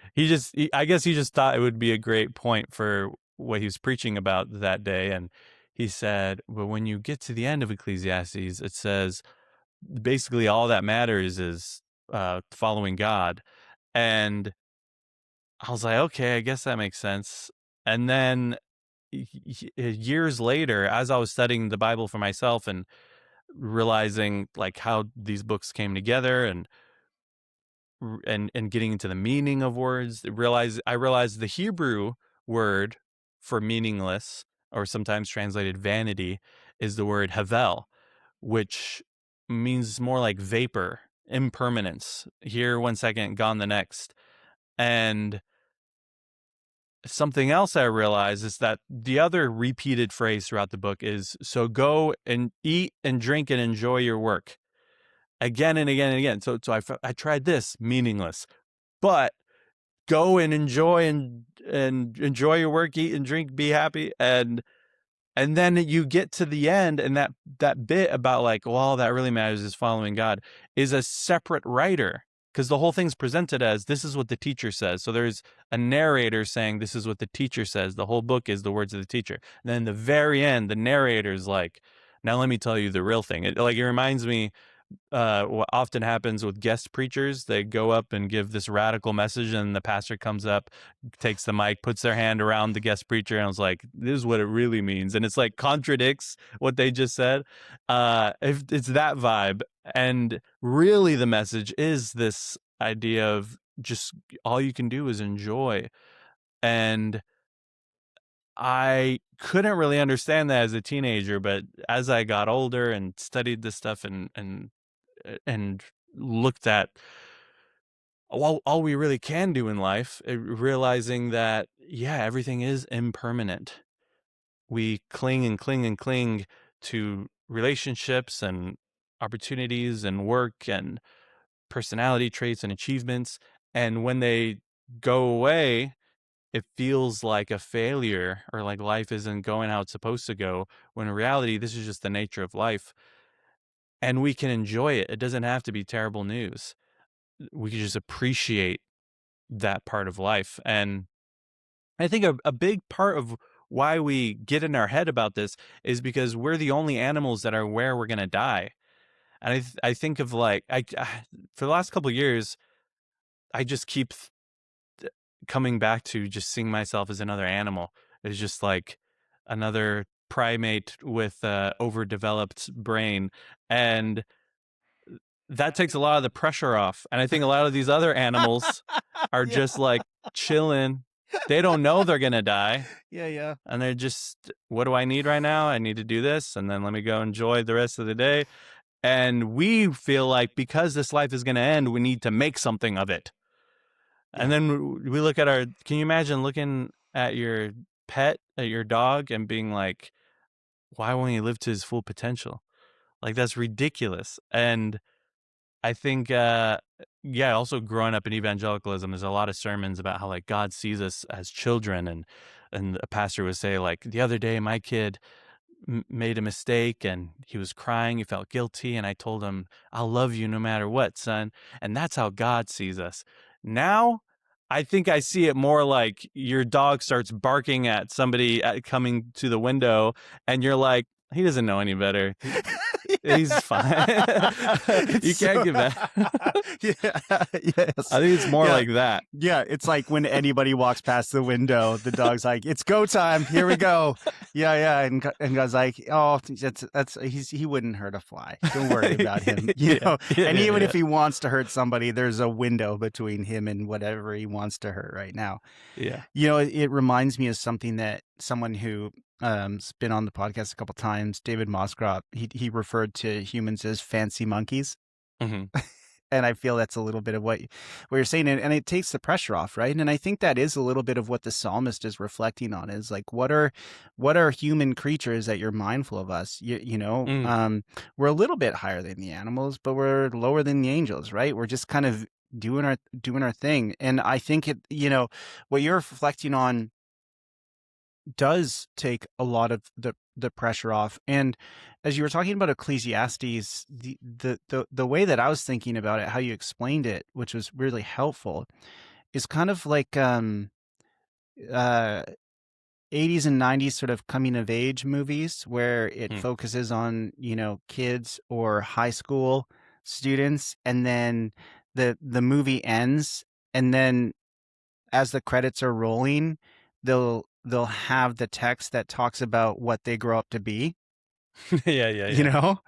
I guess he just thought it would be a great point for what he was preaching about that day. And he said, but when you get to the end of Ecclesiastes, it says basically all that matters is following God. And I was like, okay, I guess that makes sense. And then years later, as I was studying the Bible for myself and realizing like how these books came together, and getting into the meaning of words, I realized the Hebrew word for meaningless, or sometimes translated vanity, is the word havel, which means more like vapor, impermanence, here 1 second, gone the next. And something else I realized is that the other repeated phrase throughout the book is, so go and eat and drink and enjoy your work, again and again and again. So I tried this, meaningless, but go and enjoy and enjoy your work, eat and drink, be happy. And then you get to the end, and that bit about like, well, all that really matters is following God, is a separate writer, because the whole thing's presented as, this is what the teacher says. So there's a narrator saying, this is what the teacher says. The whole book is the words of the teacher. And then the very end, the narrator's like, now let me tell you the real thing. It reminds me, what often happens with guest preachers. They go up and give this radical message, and the pastor comes up, takes the mic, puts their hand around the guest preacher, and was like, this is what it really means. And it's like contradicts what they just said. If it's that vibe. And really the message is this idea of just all you can do is enjoy. And I couldn't really understand that as a teenager, but as I got older and studied this stuff and looked at all we really can do in life, realizing that, yeah, everything is impermanent. We cling and cling and cling to relationships and opportunities and work and personality traits and achievements. And when they go away, it feels like a failure, or like life isn't going how it's supposed to go, when in reality, this is just the nature of life. And we can enjoy it. It doesn't have to be terrible news. We can just appreciate that part of life. And I think a big part of why we get in our head about this is because we're the only animals that are aware we're going to die. And I think of like, for the last couple of years, I just keep coming back to just seeing myself as another animal. It's just like another primate with a overdeveloped brain. And that takes a lot of the pressure off. And I think a lot of these other animals are Yeah. just like chilling. They don't know they're going to die. Yeah. And they're just, what do I need right now? I need to do this. And then let me go enjoy the rest of the day. And we feel like because this life is going to end, we need to make something of it. And then we look at can you imagine looking at your pet, at your dog, and being like, why won't he live to his full potential? Like, that's ridiculous. And I think, also growing up in evangelicalism, there's a lot of sermons about how like God sees us as children, and a pastor would say like, the other day my kid made a mistake and he was crying, he felt guilty, and I told him, "I'll love you no matter what, son." And that's how God sees us. Now, I think I see it more like your dog starts barking at somebody coming to the window, and you're like, he doesn't know any better. He's fine. You can't give that. Yes. I think it's more Yeah. like that. Yeah, it's like when anybody walks past the window, the dog's like, "It's go time. Here we go." Yeah, and God's like, "Oh, he wouldn't hurt a fly. Don't worry about him." You know. And even if he wants to hurt somebody, there's a window between him and whatever he wants to hurt right now. Yeah. You know, it reminds me of something that someone who has been on the podcast a couple times, David Mosgrop, he referred to humans as fancy monkeys. Mm-hmm. And I feel that's a little bit of what you're saying, and it takes the pressure off, right? And I think that is a little bit of what the psalmist is reflecting on, is like, what are human creatures that you're mindful of us? You know, we're a little bit higher than the animals, but we're lower than the angels, right? We're just kind of doing our thing. And I think it, you know, what you're reflecting on does take a lot of the pressure off. And as you were talking about Ecclesiastes, the way that I was thinking about it, how you explained it, which was really helpful, is kind of like 80s and 90s sort of coming of age movies where it focuses on, you know, kids or high school students, and then the movie ends, and then as the credits are rolling, they'll have the text that talks about what they grow up to be. Yeah. You know?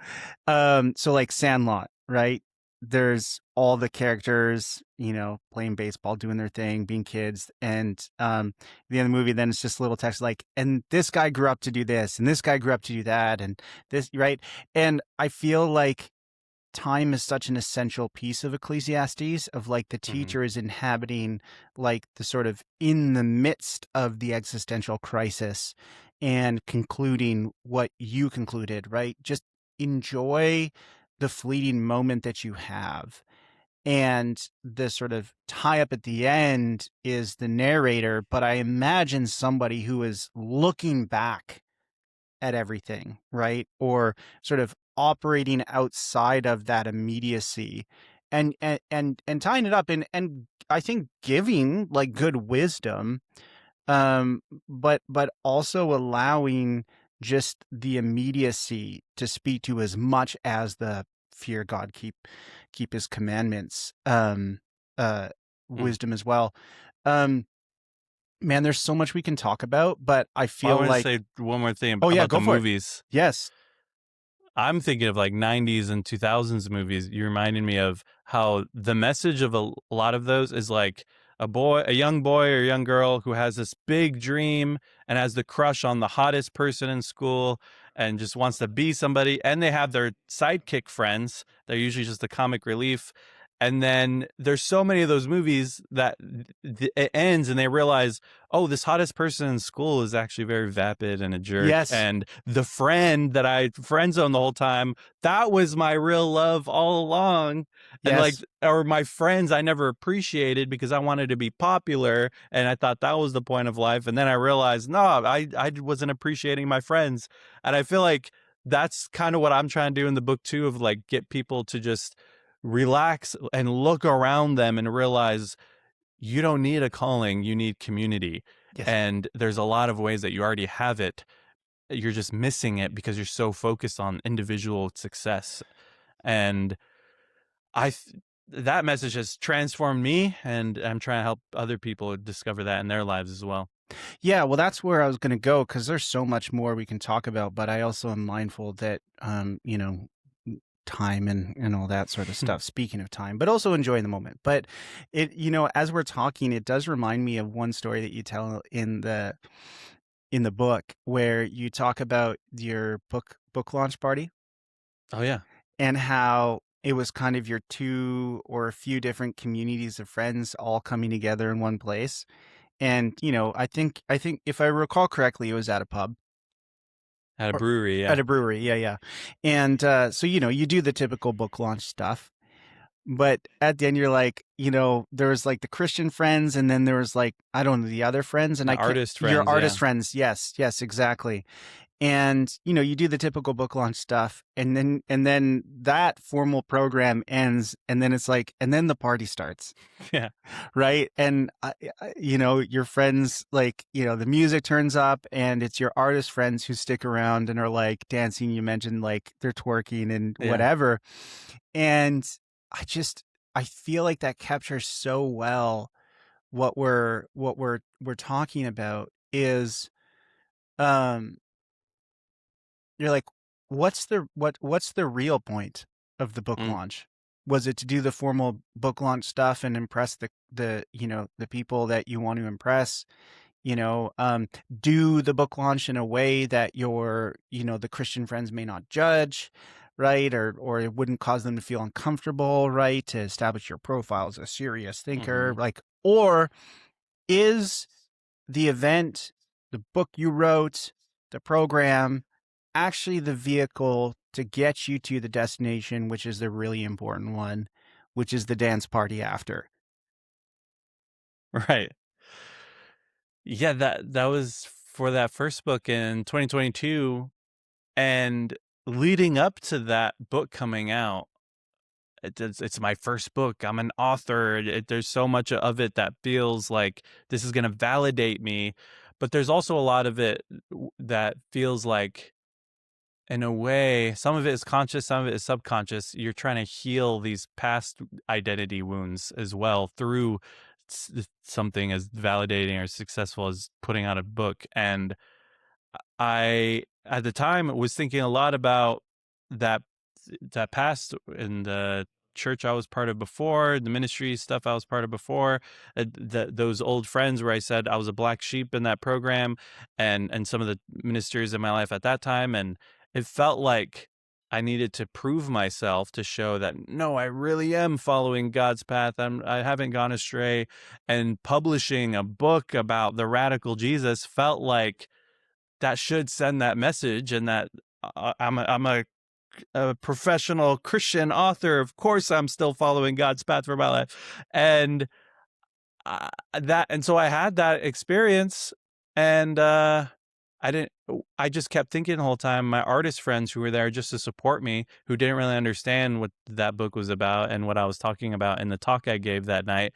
So like Sandlot, right? There's all the characters, you know, playing baseball, doing their thing, being kids. And at the end of the movie, then it's just a little text like, and this guy grew up to do this, and this guy grew up to do that, and this, right? And I feel like time is such an essential piece of Ecclesiastes, of like the teacher is inhabiting like the sort of in the midst of the existential crisis and concluding what you concluded, right? Just enjoy the fleeting moment that you have. And the sort of tie up at the end is the narrator, but I imagine somebody who is looking back at everything, right? Or sort of operating outside of that immediacy, and tying it up, and I think giving like good wisdom, but also allowing just the immediacy to speak to as much as the fear God, keep his commandments, wisdom as well. Man, there's so much we can talk about, but I feel I want like, to say one more thing oh yeah, about go the for movies. it. Yes. I'm thinking of like 90s and 2000s movies. You reminded me of how the message of a lot of those is like a young boy or young girl who has this big dream and has the crush on the hottest person in school and just wants to be somebody. And they have their sidekick friends. They're usually just the comic relief. And then there's so many of those movies that it ends and they realize, oh, this hottest person in school is actually very vapid and a jerk. Yes. And the friend that I friend zoned the whole time, that was my real love all along. Yes. And like, or my friends I never appreciated because I wanted to be popular and I thought that was the point of life. And then I realized, no, I wasn't appreciating my friends. And I feel like that's kind of what I'm trying to do in the book too, of like get people to just relax and look around them and realize you don't need a calling, you need community. Yes. And there's a lot of ways that you already have it. You're just missing it because you're so focused on individual success. And that message has transformed me, and I'm trying to help other people discover that in their lives as well. Yeah, well, that's where I was going to go, because there's so much more we can talk about, but I also am mindful that, you know, time and all that sort of stuff. Speaking of time, but also enjoying the moment. But it, you know, as we're talking, it does remind me of one story that you tell in the book, where you talk about your book launch party. Oh yeah. And how it was kind of your two or a few different communities of friends all coming together in one place. And, you know, I think if I recall correctly, it was at a pub. At a brewery, yeah. At a brewery, yeah. And so, you know, you do the typical book launch stuff. But at the end, you're like, you know, there was like the Christian friends, and then there was like, I don't know, the other friends. And artist friends. Your artist friends, yes, exactly. And you do the typical book launch stuff, and then that formal program ends, and then it's like, and then the party starts. Yeah. Right. And your friends, like, the music turns up, and it's your artist friends who stick around and are like dancing. You mentioned like they're twerking and Yeah. whatever. And I feel like that captures so well what we're talking about is, um you're like, what's the real point of the book Mm. launch? Was it to do the formal book launch stuff and impress the people that you want to impress? Do the book launch in a way that the Christian friends may not judge, right? Or it wouldn't cause them to feel uncomfortable, right? To establish your profile as a serious thinker, Mhm. like, or is the event, the book you wrote, the program, actually the vehicle to get you to the destination, which is the really important one, which is the dance party after? Right. Yeah, that was for that first book in 2022, and leading up to that book coming out, it's my first book. I'm an author. There's so much of it that feels like this is going to validate me, but there's also a lot of it that feels like, in a way, some of it is conscious, some of it is subconscious. You're trying to heal these past identity wounds as well through something as validating or successful as putting out a book. And I, at the time, was thinking a lot about that past in the church I was part of before, the ministry stuff I was part of before, those old friends where I said I was a black sheep in that program, and some of the ministers in my life at that time, and it felt like I needed to prove myself to show that no, I really am following God's path. I haven't gone astray, and publishing a book about the radical Jesus felt like that should send that message, and that I'm a professional Christian author. Of course, I'm still following God's path for my life, and so I had that experience, and I didn't. I just kept thinking the whole time. My artist friends who were there just to support me, who didn't really understand what that book was about and what I was talking about in the talk I gave that night,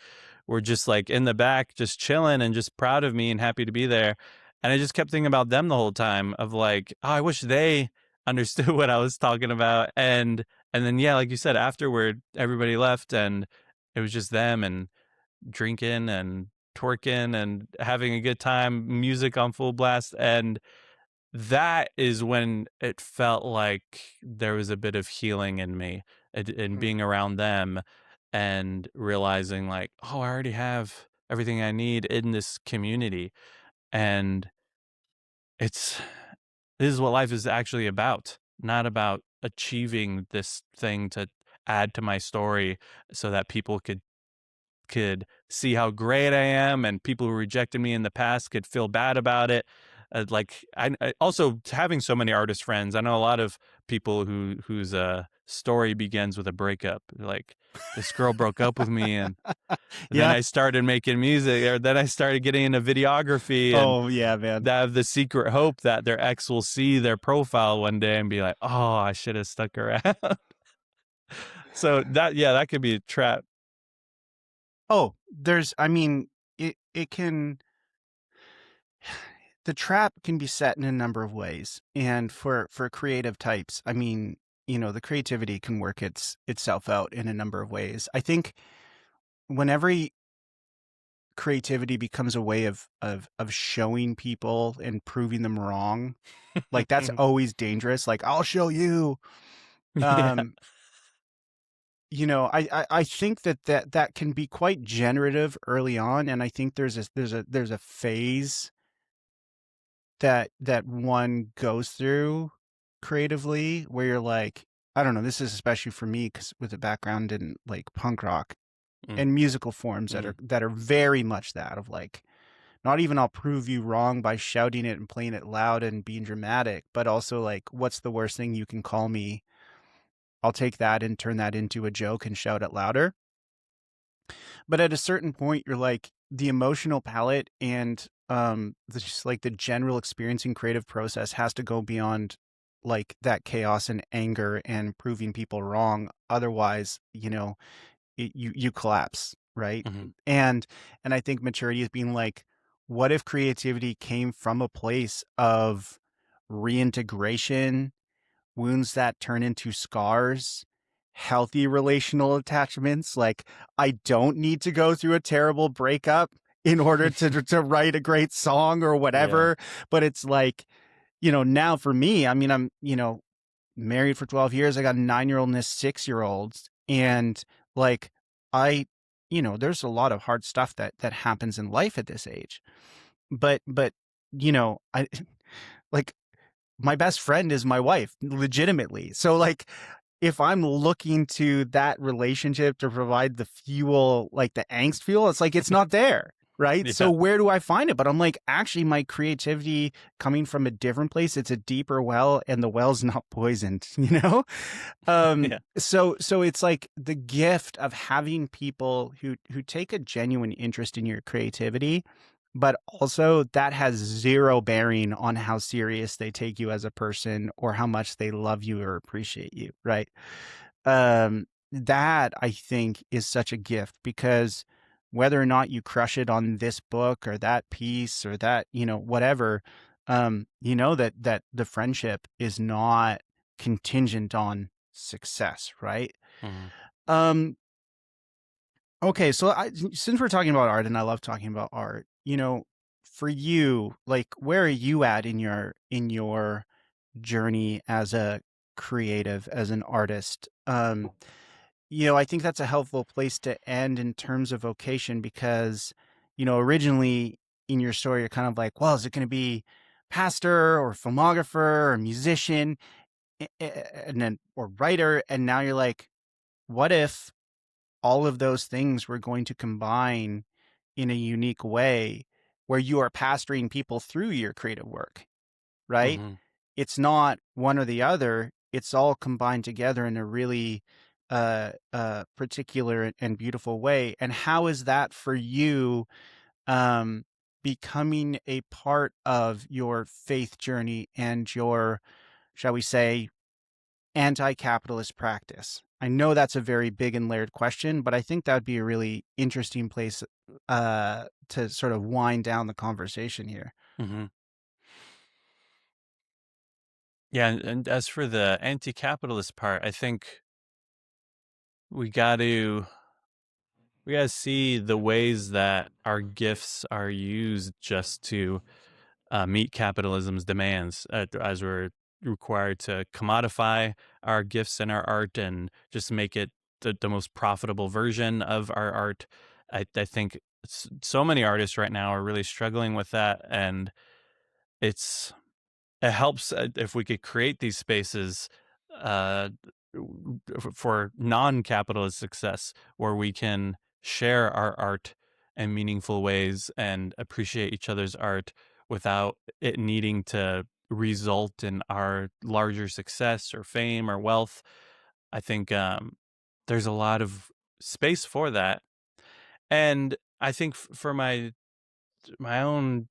were just like in the back, just chilling and just proud of me and happy to be there. And I just kept thinking about them the whole time, of like, oh, I wish they understood what I was talking about. And then yeah, like you said, afterward, everybody left, and it was just them and drinking and twerking and having a good time, music on full blast. And that is when it felt like there was a bit of healing in me, in Mm. being around them and realizing like, oh, I already have everything I need in this community. And it's this is what life is actually about, not about achieving this thing to add to my story so that people could see how great I am, and people who rejected me in the past could feel bad about it. Like I also, having so many artist friends, I know a lot of people whose story begins with a breakup. Like, this girl broke up with me, and then Yeah. I started making music, or then I started getting into videography, and Oh yeah, man. they have the secret hope that their ex will see their profile one day and be like, "Oh, I should have stuck around." So that could be a trap. Oh, I mean, it can, the trap can be set in a number of ways. And for creative types, I mean, the creativity can work itself out in a number of ways. I think whenever creativity becomes a way of showing people and proving them wrong, like, that's always dangerous. Like, I'll show you. Yeah. Um, I think that can be quite generative early on, and I think there's a phase that one goes through creatively where you're like, I don't know, this is especially for me because with a background in like punk rock Mm, and musical forms that are mm, that are very much that of like, not even I'll prove you wrong by shouting it and playing it loud and being dramatic, but also like, what's the worst thing you can call me? I'll take that and turn that into a joke and shout it louder. But at a certain point, you're like, the emotional palette and just like the general experiencing creative process has to go beyond like that chaos and anger and proving people wrong. Otherwise, you collapse, right? Mhm. And and I think maturity is being like, what if creativity came from a place of reintegration, wounds that turn into scars, healthy relational attachments? Like, I don't need to go through a terrible breakup in order to write a great song or Yeah. whatever. But it's like, now for me, I mean, I'm, married for 12 years. I got a 9-year-old and a 6-year-old. And like, I, there's a lot of hard stuff that happens in life at this age. But, I like my best friend is my wife, legitimately. So like, if I'm looking to that relationship to provide the fuel, like the angst fuel, it's like it's not there. Right. So Yeah. where do I find it? But I'm like, actually, my creativity coming from a different place, it's a deeper well, and the well's not poisoned, Yeah. So it's like the gift of having people who take a genuine interest in your creativity, but also that has zero bearing on how serious they take you as a person or how much they love you or appreciate you, right? That I think is such a gift, because whether or not you crush it on this book or that piece or that, whatever, that the friendship is not contingent on success, right? Mhm. Um, okay, so since we're talking about art and I love talking about art, for you, like, where are you at in your journey as a creative, as an artist? I think that's a helpful place to end in terms of vocation, because, originally in your story, you're kind of like, well, is it going to be pastor or filmographer or musician, and then or writer? And now you're like, what if all of those things were going to combine in a unique way where you are pastoring people through your creative work, right? Mhm. It's not one or the other. It's all combined together in a really particular and beautiful way. And how is that for you, um, becoming a part of your faith journey and your, shall we say, anti-capitalist practice? I know that's a very big and layered question, but I think that would be a really interesting place to sort of wind down the conversation here. Mhm. Yeah, and as for the anti-capitalist part, I think we got to we got to see the ways that our gifts are used just to meet capitalism's demands, as we're required to commodify our gifts and our art and just make it the most profitable version of our art. I think so many artists right now are really struggling with that, and it's it helps if we could create these spaces uh, for non-capitalist success where we can share our art in meaningful ways and appreciate each other's art without it needing to result in our larger success or fame or wealth. I think there's a lot of space for that, and I think for my own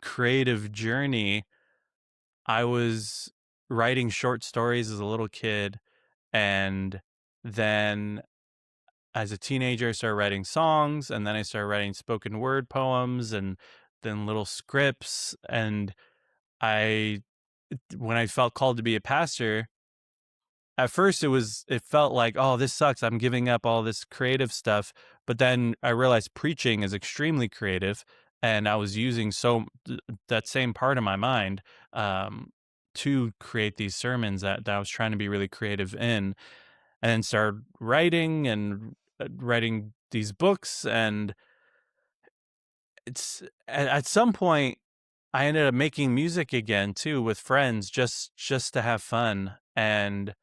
creative journey, I was writing short stories as a little kid, and then as a teenager, I started writing songs, and then I started writing spoken word poems and then little scripts. And I, when I felt called to be a pastor, at first it felt like, oh, this sucks. I'm giving up all this creative stuff. But then I realized preaching is extremely creative. And I was using that same part of my mind um, to create these sermons that I was trying to be really creative in, and then started writing and writing these books. And at some point, I ended up making music again too with friends, just to have fun. And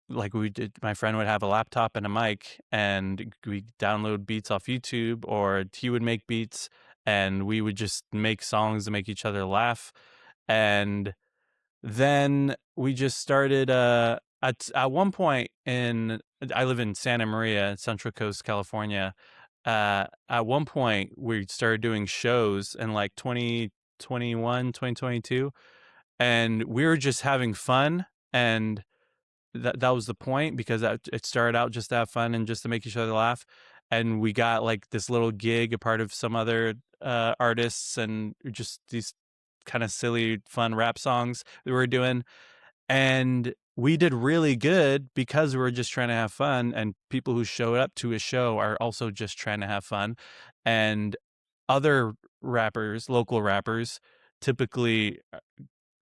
like we did, my friend would have a laptop and a mic, and we download beats off YouTube, or he would make beats, and we would just make songs to make each other laugh. And then we just started at one point, in I live in Santa Maria, Central Coast, California. at one point we started doing shows in like 2021, 2022, and we were just having fun, and that was the point, because it started out just to have fun and just to make each other laugh. And we got like this little gig, a part of some other artists, and just these kind of silly, fun rap songs that we were doing. And we did really good because we were just trying to have fun. And people who showed up to a show are also just trying to have fun. And other rappers, local rappers, typically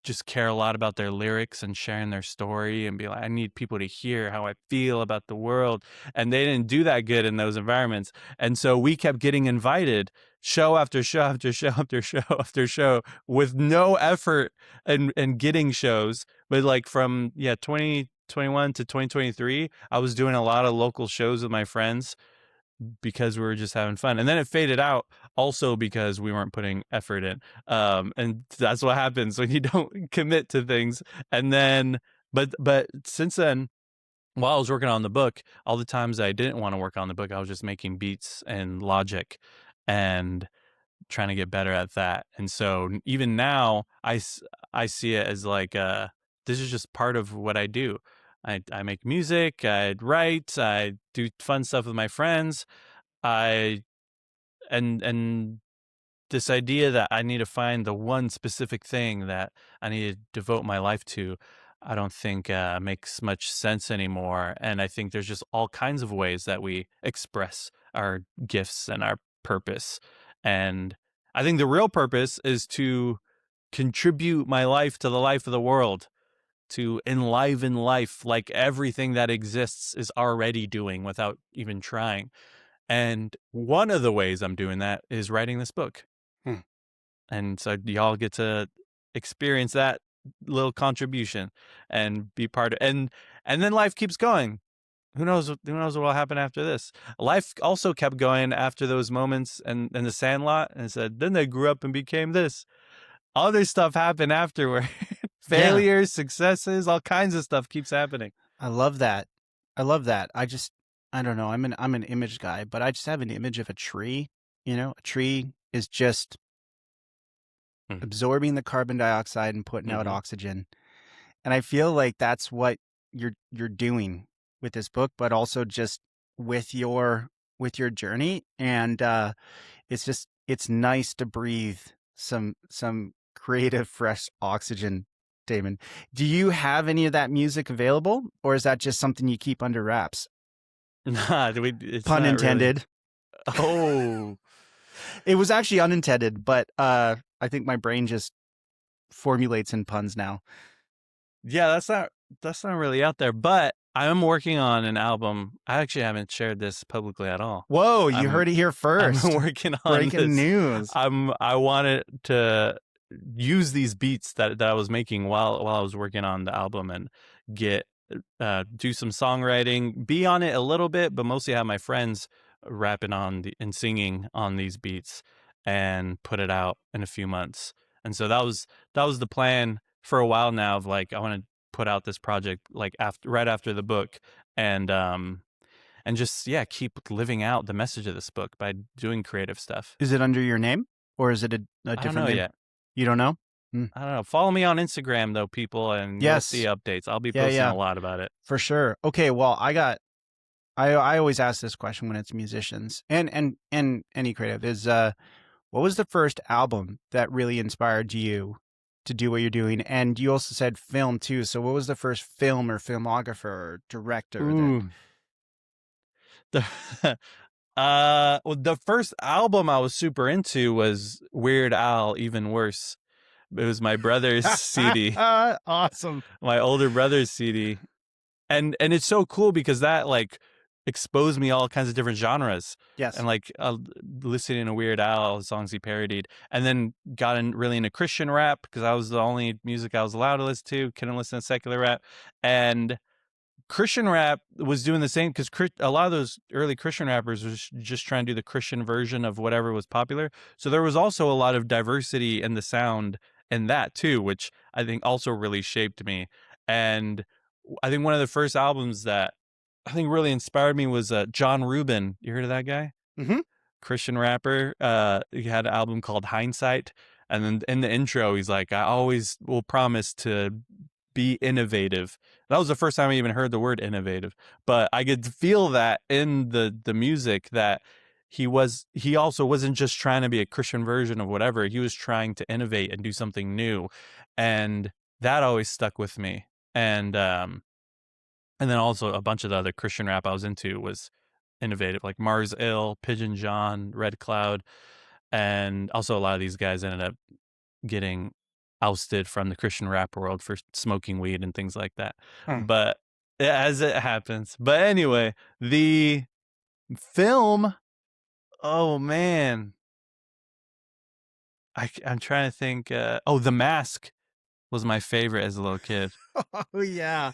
just care a lot about their lyrics and sharing their story and be like, I need people to hear how I feel about the world. And they didn't do that good in those environments. And so we kept getting invited show after show after show after show after show with no effort in getting shows. But like from 2021 to 2023, I was doing a lot of local shows with my friends because we were just having fun. And then it faded out also because we weren't putting effort in. And that's what happens when you don't commit to things. And then, but since then, while I was working on the book, all the times I didn't want to work on the book, I was just making beats and Logic and trying to get better at that. And so even now I see it as like, this is just part of what I do. I make music, I write, I do fun stuff with my friends. I and this idea that I need to find the one specific thing that I need to devote my life to, I don't think makes much sense anymore. And I think there's just all kinds of ways that we express our gifts and our purpose. And I think the real purpose is to contribute my life to the life of the world, to enliven life like everything that exists is already doing without even trying. And one of the ways I'm doing that is writing this book. Hmm. And so y'all get to experience that little contribution and be part of, and then life keeps going. Who knows what will happen after this? Life also kept going after those moments and the Sandlot, and said, then they grew up and became this. Other stuff happened afterward. Yeah, Failures, successes, all kinds of stuff keeps happening. I love that. I love that. I don't know. I'm an image guy, but I just have an image of a tree. You know, a tree is just Mm. absorbing the carbon dioxide and putting out Mhm. oxygen. And I feel like that's what you're doing with this book, but also just with your journey. And it's nice to breathe some creative, fresh oxygen, Damon. Do you have any of that music available, or is that just something you keep under wraps? Nah, it's Pun not really. intended. Oh, It was actually unintended, but I think my brain just formulates in puns now. yeah, that's not really out there. But I am working on an album. I actually haven't shared this publicly at all. Whoa, you I'm heard it here I'm first. working on Breaking this. news. I wanted to use these beats that I was making while I was working on the album, and get do some songwriting, be on it a little bit, but mostly have my friends rapping on and singing on these beats, and put it out in a few months. And so that was the plan for a while now, of like, I want to put out this project like right after the book, and just keep living out the message of this book by doing creative stuff. Is it under your name, or is it a I don't different know name? yet. You don't know? I don't know. Follow me on Instagram though, people, and you'll see Yes. updates. I'll be Yeah, posting yeah, a lot about it. for sure. Okay, well, I always ask this question when it's musicians and any creative is what was the first album that really inspired you to do what you're doing? And you also said film too. So what was the first film or filmographer or director that Ooh. The well, the first album I was super into was Weird Al, Even Worse. It was my brother's CD, awesome. my older brother's CD. And it's so cool because that like exposed me all kinds of different genres. Yes. And like listening to Weird Al songs he parodied, and then got really into Christian rap because that was the only music I was allowed to listen to. Couldn't listen to secular rap. And Christian rap was doing the same, because a lot of those early Christian rappers was just trying to do the Christian version of whatever was popular. So there was also a lot of diversity in the sound in that too, which I think also really shaped me. And I think one of the first albums that I think really inspired me was John Rubin. You heard of that guy? Mm-hmm. Christian rapper. He had an album called Hindsight, and then in the intro, he's like, "I always will promise to be innovative." That was the first time I even heard the word innovative, but I could feel that in the music that he also wasn't just trying to be a Christian version of whatever. He was trying to innovate and do something new, and that always stuck with me. And then also a bunch of the other Christian rap I was into was innovative, like Mars Ill, Pigeon John, Red Cloud, and also a lot of these guys ended up getting ousted from the Christian rap world for smoking weed and things like that. Hmm. But as it happens. But anyway, the film, oh man, I'm trying to think. The Mask was my favorite as a little kid. Oh, yeah.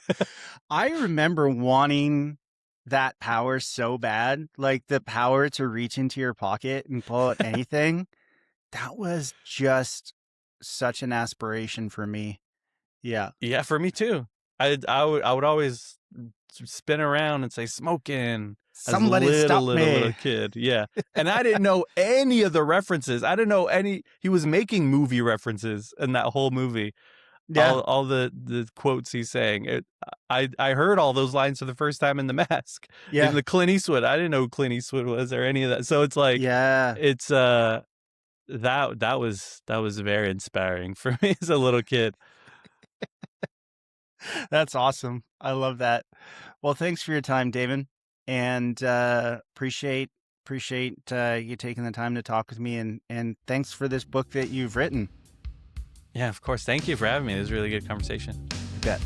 I remember wanting that power so bad, like the power to reach into your pocket and pull out anything. That was just such an aspiration for me. Yeah. Yeah, for me too. I would always spin around and say smoking as a Somebody stop little me. kid. Yeah. And I didn't know any of the references. I didn't know any. He was making movie references in that whole movie. Yeah. All the quotes he's saying. I heard all those lines for the first time in The Mask. Yeah. Even the Clint Eastwood. I didn't know who Clint Eastwood was or any of that. So it's like Yeah. it's that was very inspiring for me as a little kid. That's awesome. I love that. Well, thanks for your time, Damon, and appreciate you taking the time to talk with me, and thanks for this book that you've written. Yeah, of course. Thank you for having me. It was a really good conversation. You bet.